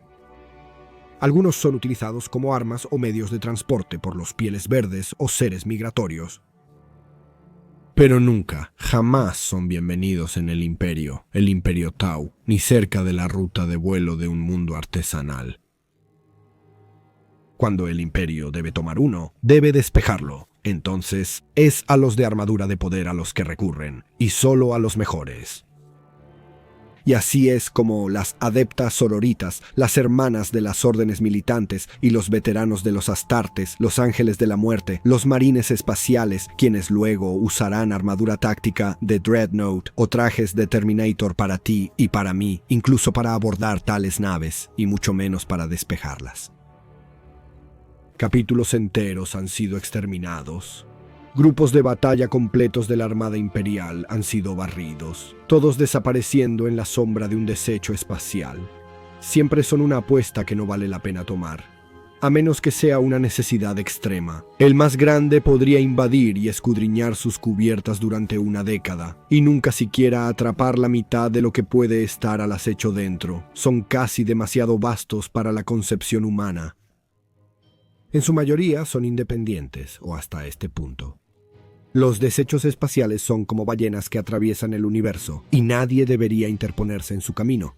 Algunos son utilizados como armas o medios de transporte por los pieles verdes o seres migratorios. Pero nunca, jamás son bienvenidos en el Imperio Tau, ni cerca de la ruta de vuelo de un mundo artesanal. Cuando el Imperio debe tomar uno, debe despejarlo. Entonces, es a los de armadura de poder a los que recurren, y solo a los mejores. Y así es como las adeptas sororitas, las hermanas de las órdenes militantes y los veteranos de los Astartes, los ángeles de la muerte, los marines espaciales, quienes luego usarán armadura táctica de Dreadnought o trajes de Terminator para ti y para mí, incluso para abordar tales naves, y mucho menos para despejarlas. Capítulos enteros han sido exterminados. Grupos de batalla completos de la Armada Imperial han sido barridos, todos desapareciendo en la sombra de un desecho espacial. Siempre son una apuesta que no vale la pena tomar, a menos que sea una necesidad extrema. El más grande podría invadir y escudriñar sus cubiertas durante una década, y nunca siquiera atrapar la mitad de lo que puede estar al acecho dentro. Son casi demasiado vastos para la concepción humana. En su mayoría son independientes, o hasta este punto. Los desechos espaciales son como ballenas que atraviesan el universo, y nadie debería interponerse en su camino.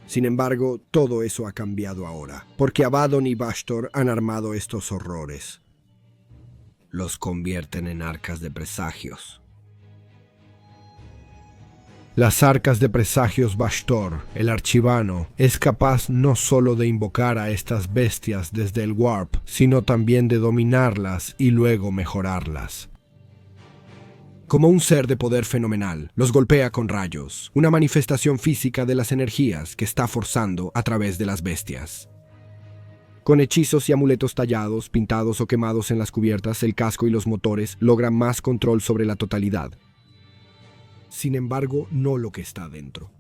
Sin embargo, todo eso ha cambiado ahora, porque Abaddon y Bashtor han armado estos horrores. Los convierten en arcas de presagios. Las arcas de presagios Bashtor, el archivano, es capaz no solo de invocar a estas bestias desde el warp, sino también de dominarlas y luego mejorarlas. Como un ser de poder fenomenal, los golpea con rayos, una manifestación física de las energías que está forzando a través de las bestias. Con hechizos y amuletos tallados, pintados o quemados en las cubiertas, el casco y los motores logran más control sobre la totalidad. Sin embargo, no lo que está dentro.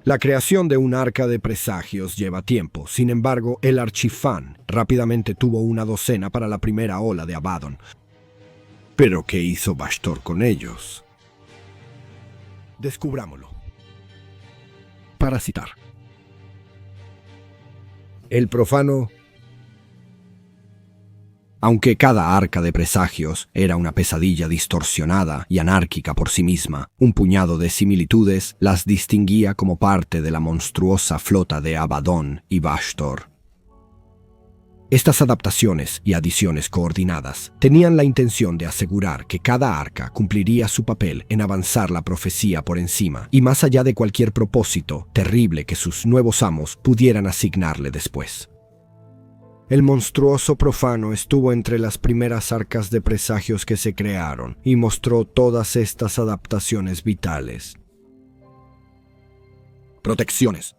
La creación de un arca de presagios lleva tiempo. Sin embargo, el Archifán rápidamente tuvo una docena para la primera ola de Abaddon. ¿Pero qué hizo Bashtor con ellos? Descubrámoslo. Para citar. El profano. Aunque cada arca de presagios era una pesadilla distorsionada y anárquica por sí misma, un puñado de similitudes las distinguía como parte de la monstruosa flota de Abaddon y Bashtor. Estas adaptaciones y adiciones coordinadas tenían la intención de asegurar que cada arca cumpliría su papel en avanzar la profecía por encima y más allá de cualquier propósito terrible que sus nuevos amos pudieran asignarle después. El monstruoso profano estuvo entre las primeras arcas de presagios que se crearon y mostró todas estas adaptaciones vitales. Protecciones.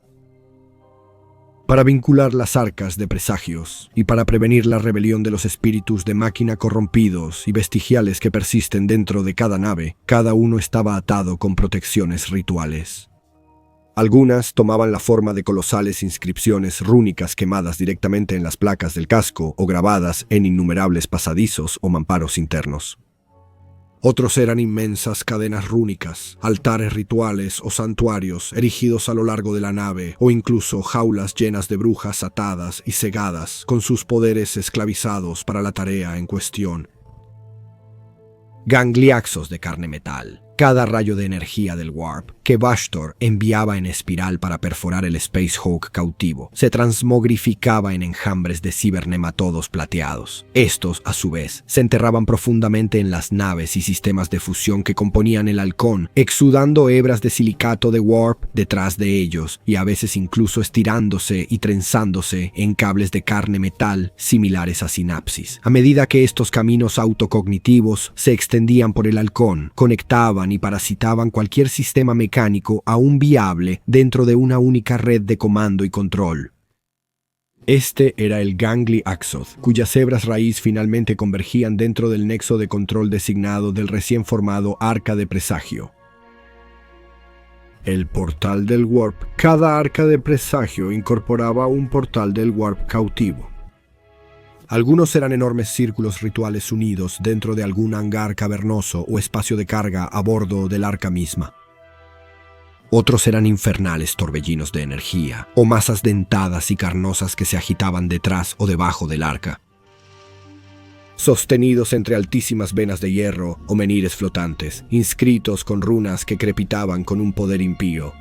Para vincular las arcas de presagios y para prevenir la rebelión de los espíritus de máquina corrompidos y vestigiales que persisten dentro de cada nave, cada uno estaba atado con protecciones rituales. Algunas tomaban la forma de colosales inscripciones rúnicas quemadas directamente en las placas del casco o grabadas en innumerables pasadizos o mamparos internos. Otros eran inmensas cadenas rúnicas, altares rituales o santuarios erigidos a lo largo de la nave, o incluso jaulas llenas de brujas atadas y cegadas, con sus poderes esclavizados para la tarea en cuestión. Gangliaxos de carne metal. Cada rayo de energía del Warp que Bashtor enviaba en espiral para perforar el Space Hulk cautivo se transmogrificaba en enjambres de cibernematodos plateados. Estos, a su vez, se enterraban profundamente en las naves y sistemas de fusión que componían el halcón, exudando hebras de silicato de Warp detrás de ellos y a veces incluso estirándose y trenzándose en cables de carne metal similares a sinapsis. A medida que estos caminos autocognitivos se extendían por el halcón, conectaban y parasitaban cualquier sistema mecánico aún viable dentro de una única red de comando y control. Este era el Gangliaxoth, cuyas hebras raíz finalmente convergían dentro del nexo de control designado del recién formado Arca de Presagio. El portal del Warp. Cada Arca de Presagio incorporaba un portal del Warp cautivo. Algunos eran enormes círculos rituales unidos dentro de algún hangar cavernoso o espacio de carga a bordo del arca misma. Otros eran infernales torbellinos de energía, o masas dentadas y carnosas que se agitaban detrás o debajo del arca, sostenidos entre altísimas venas de hierro o menires flotantes, inscritos con runas que crepitaban con un poder impío.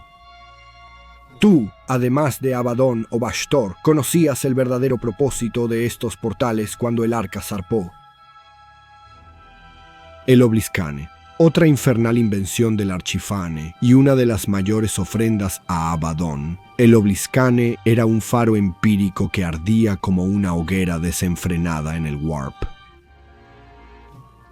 Tú, además de Abaddon o Bashtor, conocías el verdadero propósito de estos portales cuando el arca zarpó. El Obliskane, otra infernal invención del Archifane y una de las mayores ofrendas a Abaddon. El Obliskane era un faro empírico que ardía como una hoguera desenfrenada en el Warp.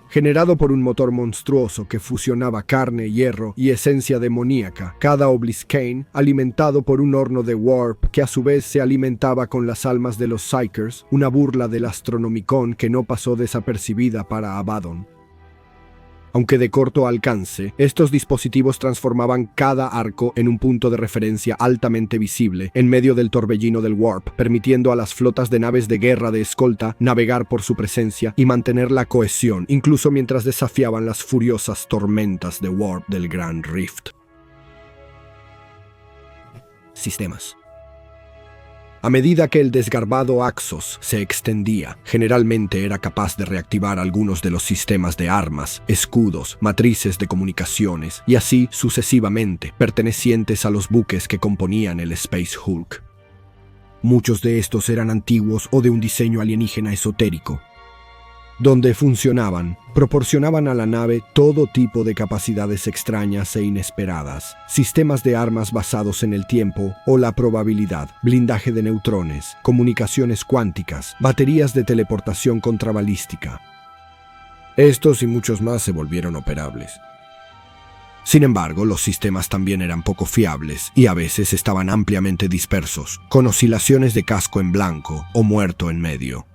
Generado por un motor monstruoso que fusionaba carne, hierro y esencia demoníaca, cada Obliskane alimentado por un horno de Warp que a su vez se alimentaba con las almas de los Psykers, una burla del Astronomicon que no pasó desapercibida para Abaddon. Aunque de corto alcance, estos dispositivos transformaban cada arco en un punto de referencia altamente visible en medio del torbellino del Warp, permitiendo a las flotas de naves de guerra de escolta navegar por su presencia y mantener la cohesión, incluso mientras desafiaban las furiosas tormentas de Warp del Gran Rift. Sistemas. A medida que el desgarbado Axos se extendía, generalmente era capaz de reactivar algunos de los sistemas de armas, escudos, matrices de comunicaciones y así sucesivamente, pertenecientes a los buques que componían el Space Hulk. Muchos de estos eran antiguos o de un diseño alienígena esotérico. Donde funcionaban, proporcionaban a la nave todo tipo de capacidades extrañas e inesperadas, sistemas de armas basados en el tiempo o la probabilidad, blindaje de neutrones, comunicaciones cuánticas, baterías de teleportación contrabalística. Estos y muchos más se volvieron operables. Sin embargo, los sistemas también eran poco fiables y a veces estaban ampliamente dispersos, con oscilaciones de casco en blanco o muerto en medio.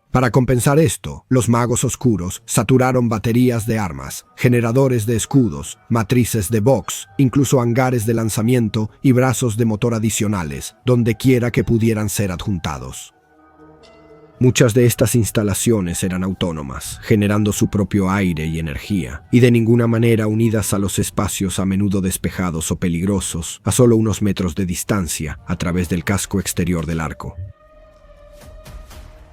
Para compensar esto, los magos oscuros saturaron baterías de armas, generadores de escudos, matrices de Vox, incluso hangares de lanzamiento y brazos de motor adicionales, donde quiera que pudieran ser adjuntados. Muchas de estas instalaciones eran autónomas, generando su propio aire y energía, y de ninguna manera unidas a los espacios a menudo despejados o peligrosos, a solo unos metros de distancia, a través del casco exterior del arco.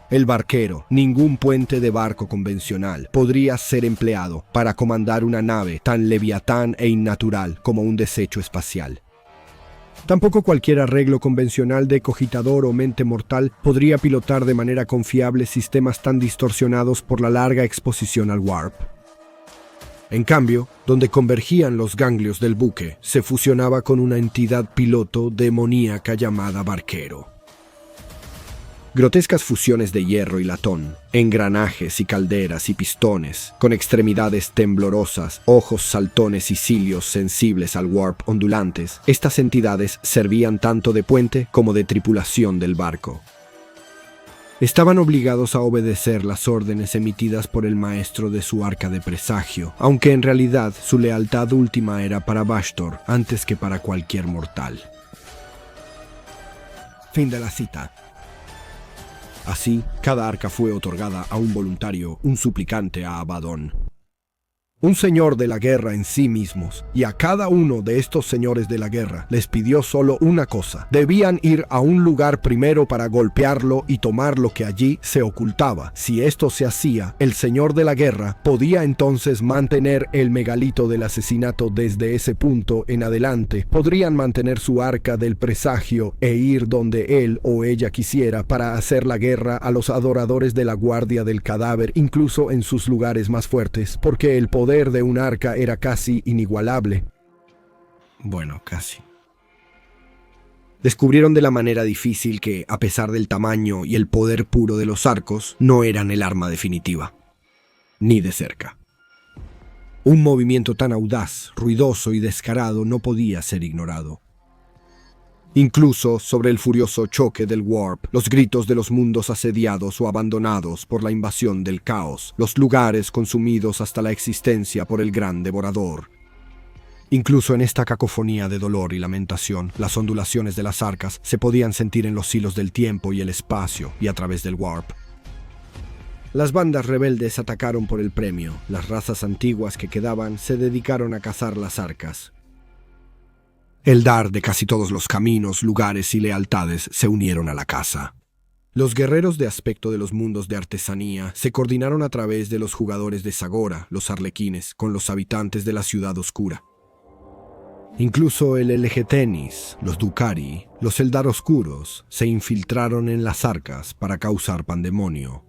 El barquero, ningún puente de barco convencional, podría ser empleado para comandar una nave tan leviatán e innatural como un desecho espacial. Tampoco cualquier arreglo convencional de cogitador o mente mortal podría pilotar de manera confiable sistemas tan distorsionados por la larga exposición al warp. En cambio, donde convergían los ganglios del buque, se fusionaba con una entidad piloto demoníaca llamada barquero. Grotescas fusiones de hierro y latón, engranajes y calderas y pistones, con extremidades temblorosas, ojos saltones y cilios sensibles al warp ondulantes, estas entidades servían tanto de puente como de tripulación del barco. Estaban obligados a obedecer las órdenes emitidas por el maestro de su arca de presagio, aunque en realidad su lealtad última era para Bashtor antes que para cualquier mortal. Fin de la cita. Así, cada arca fue otorgada a un voluntario, un suplicante a Abaddon. Un señor de la guerra en sí mismos, y a cada uno de estos señores de la guerra les pidió solo una cosa: debían ir a un lugar primero para golpearlo y tomar lo que allí se ocultaba. Si esto se hacía, el señor de la guerra podía entonces mantener el megalito del asesinato desde ese punto en adelante. Podrían mantener su arca del presagio e ir donde él o ella quisiera para hacer la guerra a los adoradores de la guardia del cadáver, incluso en sus lugares más fuertes, porque el poder de un arca era casi inigualable. Bueno, casi. Descubrieron de la manera difícil que, a pesar del tamaño y el poder puro de los arcos, no eran el arma definitiva. Ni de cerca. Un movimiento tan audaz, ruidoso y descarado no podía ser ignorado. Incluso sobre el furioso choque del warp, los gritos de los mundos asediados o abandonados por la invasión del caos, los lugares consumidos hasta la existencia por el gran devorador. Incluso en esta cacofonía de dolor y lamentación, las ondulaciones de las arcas se podían sentir en los hilos del tiempo y el espacio y a través del warp. Las bandas rebeldes atacaron por el premio. Las razas antiguas que quedaban se dedicaron a cazar las arcas. Eldar de casi todos los caminos, lugares y lealtades se unieron a la caza. Los guerreros de aspecto de los mundos de artesanía se coordinaron a través de los jugadores de Sagora, los arlequines, con los habitantes de la ciudad oscura. Incluso el Elegetenis, los Dukari, los Eldar oscuros se infiltraron en las arcas para causar pandemonio.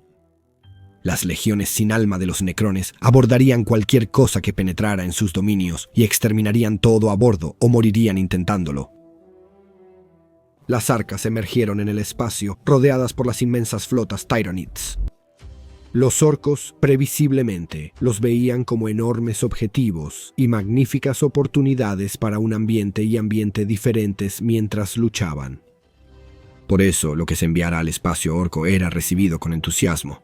Las legiones sin alma de los necrones abordarían cualquier cosa que penetrara en sus dominios y exterminarían todo a bordo o morirían intentándolo. Las arcas emergieron en el espacio, rodeadas por las inmensas flotas Tyranids. Los orcos, previsiblemente, los veían como enormes objetivos y magníficas oportunidades para un ambiente y ambiente diferentes mientras luchaban. Por eso, lo que se enviara al espacio orco era recibido con entusiasmo.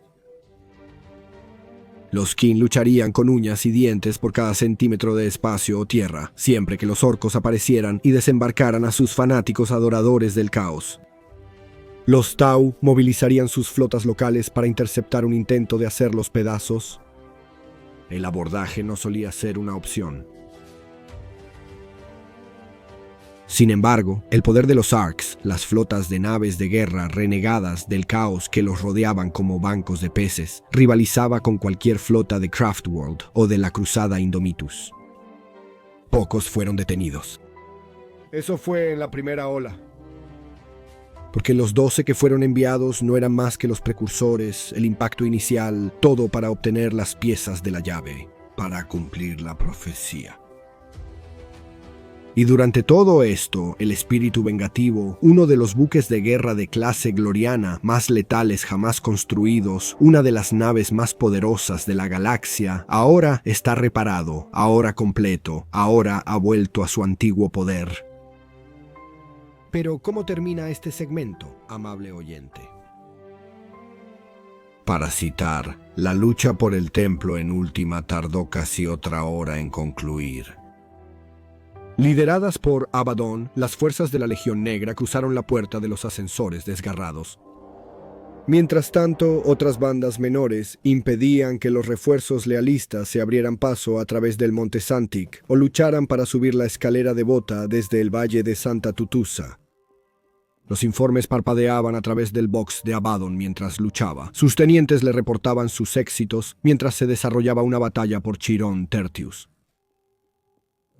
Los Kin lucharían con uñas y dientes por cada centímetro de espacio o tierra, siempre que los orcos aparecieran y desembarcaran a sus fanáticos adoradores del caos. Los Tau movilizarían sus flotas locales para interceptar un intento de hacerlos pedazos. El abordaje no solía ser una opción. Sin embargo, el poder de los Arks, las flotas de naves de guerra renegadas del caos que los rodeaban como bancos de peces, rivalizaba con cualquier flota de Craftworld o de la Cruzada Indomitus. Pocos fueron detenidos. Eso fue en la primera ola. Porque los 12 que fueron enviados no eran más que los precursores, el impacto inicial, todo para obtener las piezas de la llave, para cumplir la profecía. Y durante todo esto, el espíritu vengativo, uno de los buques de guerra de clase gloriana más letales jamás construidos, una de las naves más poderosas de la galaxia, ahora está reparado, ahora completo, ahora ha vuelto a su antiguo poder. Pero, ¿cómo termina este segmento, amable oyente? Para citar, la lucha por el templo en última tardó casi otra hora en concluir. Lideradas por Abaddon, las fuerzas de la Legión Negra cruzaron la puerta de los ascensores desgarrados. Mientras tanto, otras bandas menores impedían que los refuerzos lealistas se abrieran paso a través del Monte Santic o lucharan para subir la escalera devota desde el Valle de Santa Tutusa. Los informes parpadeaban a través del box de Abaddon mientras luchaba. Sus tenientes le reportaban sus éxitos mientras se desarrollaba una batalla por Chiron Tertius.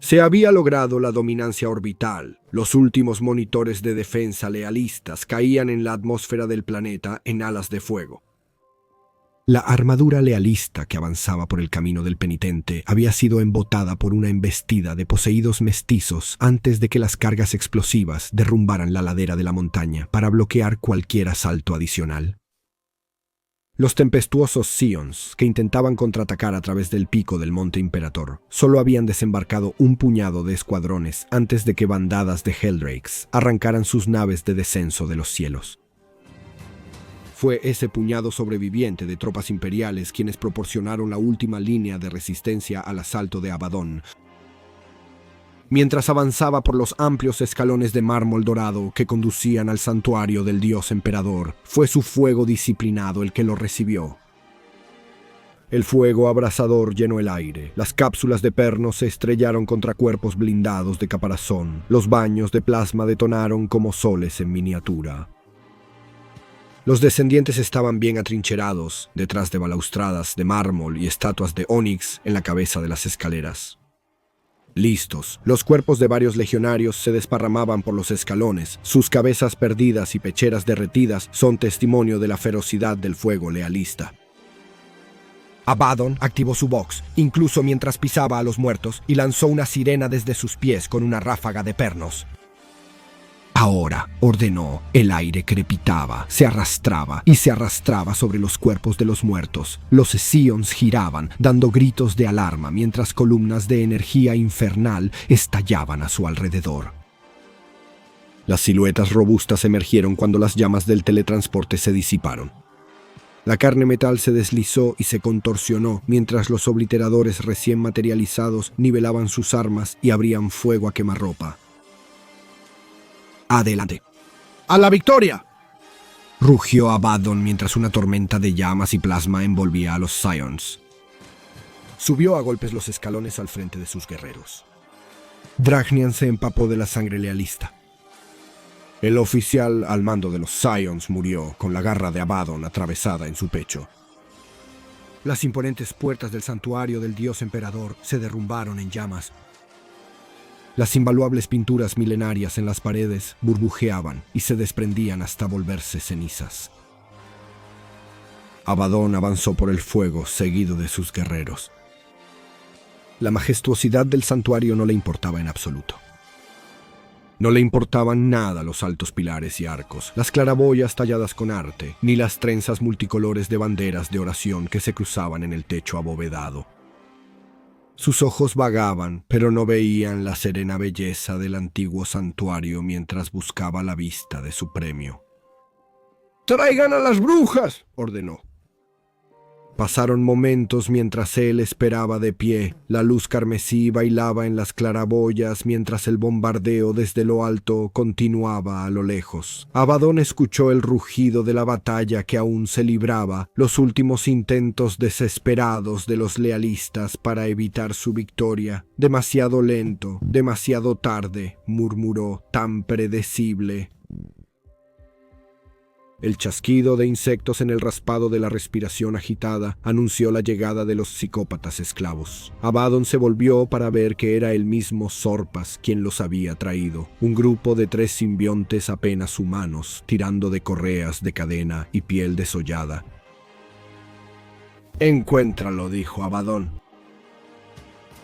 Se había logrado la dominancia orbital. Los últimos monitores de defensa lealistas caían en la atmósfera del planeta en alas de fuego. La armadura lealista que avanzaba por el camino del penitente había sido embotada por una embestida de poseídos mestizos antes de que las cargas explosivas derrumbaran la ladera de la montaña para bloquear cualquier asalto adicional. Los tempestuosos Scions, que intentaban contraatacar a través del pico del Monte Imperator, solo habían desembarcado un puñado de escuadrones antes de que bandadas de Helldrakes arrancaran sus naves de descenso de los cielos. Fue ese puñado sobreviviente de tropas imperiales quienes proporcionaron la última línea de resistencia al asalto de Abaddon, mientras avanzaba por los amplios escalones de mármol dorado que conducían al santuario del dios emperador. Fue su fuego disciplinado el que lo recibió. El fuego abrasador llenó el aire. Las cápsulas de perno se estrellaron contra cuerpos blindados de caparazón. Los baños de plasma detonaron como soles en miniatura. Los descendientes estaban bien atrincherados, detrás de balaustradas de mármol y estatuas de ónix en la cabeza de las escaleras. Listos, los cuerpos de varios legionarios se desparramaban por los escalones. Sus cabezas perdidas y pecheras derretidas son testimonio de la ferocidad del fuego lealista. Abaddon activó su box, incluso mientras pisaba a los muertos, y lanzó una sirena desde sus pies con una ráfaga de pernos. Ahora, ordenó, el aire crepitaba, se arrastraba y se arrastraba sobre los cuerpos de los muertos. Los Scions giraban, dando gritos de alarma mientras columnas de energía infernal estallaban a su alrededor. Las siluetas robustas emergieron cuando las llamas del teletransporte se disiparon. La carne metal se deslizó y se contorsionó mientras los obliteradores recién materializados nivelaban sus armas y abrían fuego a quemarropa. ¡Adelante! ¡A la victoria!, rugió Abaddon mientras una tormenta de llamas y plasma envolvía a los Scions. Subió a golpes los escalones al frente de sus guerreros. Drachnian se empapó de la sangre lealista. El oficial al mando de los Scions murió con la garra de Abaddon atravesada en su pecho. Las imponentes puertas del santuario del dios emperador se derrumbaron en llamas. Las invaluables pinturas milenarias en las paredes burbujeaban y se desprendían hasta volverse cenizas. Abaddon avanzó por el fuego, seguido de sus guerreros. La majestuosidad del santuario no le importaba en absoluto. No le importaban nada los altos pilares y arcos, las claraboyas talladas con arte, ni las trenzas multicolores de banderas de oración que se cruzaban en el techo abovedado. Sus ojos vagaban, pero no veían la serena belleza del antiguo santuario mientras buscaba la vista de su premio. ¡Traigan a las brujas!, ordenó. Pasaron momentos mientras él esperaba de pie. La luz carmesí bailaba en las claraboyas mientras el bombardeo desde lo alto continuaba a lo lejos. Abaddon escuchó el rugido de la batalla que aún se libraba, los últimos intentos desesperados de los lealistas para evitar su victoria. Demasiado lento, demasiado tarde, murmuró, tan predecible. El chasquido de insectos en el raspado de la respiración agitada anunció la llegada de los psicópatas esclavos. Abaddon se volvió para ver que era el mismo Zorpas quien los había traído, un grupo de 3 simbiontes apenas humanos, tirando de correas de cadena y piel desollada. «Encuéntralo», dijo Abaddon.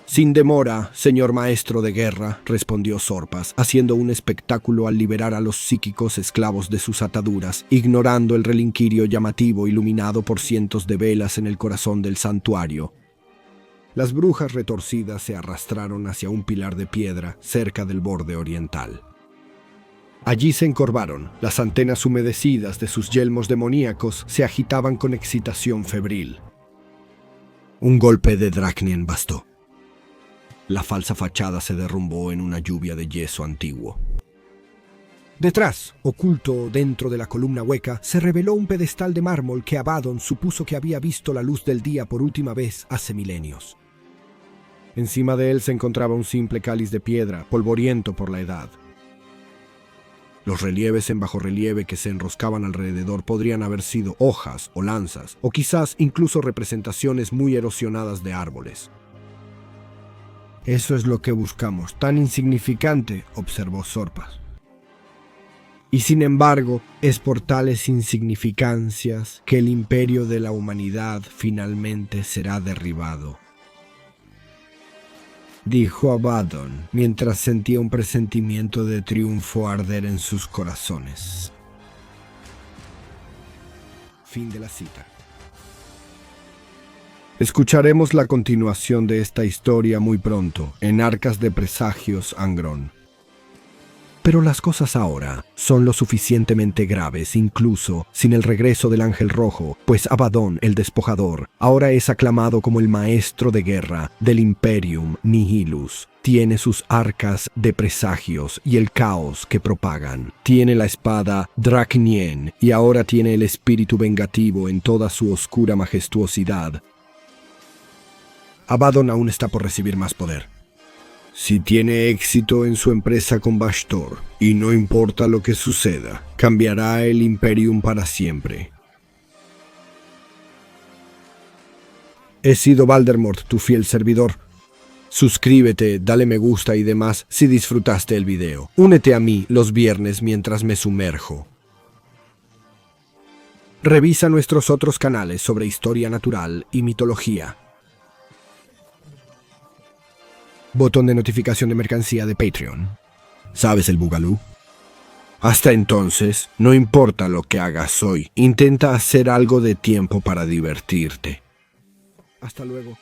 Sin demora, señor maestro de guerra, respondió Sorpas, haciendo un espectáculo al liberar a los psíquicos esclavos de sus ataduras, ignorando el relinquirio llamativo iluminado por cientos de velas en el corazón del santuario. Las brujas retorcidas se arrastraron hacia un pilar de piedra cerca del borde oriental. Allí se encorvaron, las antenas humedecidas de sus yelmos demoníacos se agitaban con excitación febril. Un golpe de Draknien bastó. La falsa fachada se derrumbó en una lluvia de yeso antiguo. Detrás, oculto dentro de la columna hueca, se reveló un pedestal de mármol que Abaddon supuso que había visto la luz del día por última vez hace milenios. Encima de él se encontraba un simple cáliz de piedra, polvoriento por la edad. Los relieves en bajorrelieve que se enroscaban alrededor podrían haber sido hojas o lanzas, o quizás incluso representaciones muy erosionadas de árboles. Eso es lo que buscamos, tan insignificante, observó Sorpas. Y sin embargo, es por tales insignificancias que el imperio de la humanidad finalmente será derribado, dijo Abaddon, mientras sentía un presentimiento de triunfo arder en sus corazones. Fin de la cita. Escucharemos la continuación de esta historia muy pronto, en Arcas de Presagios Angron. Pero las cosas ahora son lo suficientemente graves, incluso sin el regreso del Ángel Rojo, pues Abaddon, el Despojador, ahora es aclamado como el maestro de guerra del Imperium Nihilus. Tiene sus arcas de presagios y el caos que propagan. Tiene la espada Draknien y ahora tiene el espíritu vengativo en toda su oscura majestuosidad. Abaddon aún está por recibir más poder. Si tiene éxito en su empresa con Bashtor, y no importa lo que suceda, cambiará el Imperium para siempre. He sido Valdemort, tu fiel servidor. Suscríbete, dale me gusta y demás si disfrutaste el video. Únete a mí los viernes mientras me sumerjo. Revisa nuestros otros canales sobre historia natural y mitología. Botón de notificación de mercancía de Patreon. ¿Sabes el bugalú? Hasta entonces, no importa lo que hagas hoy, intenta hacer algo de tiempo para divertirte. Hasta luego.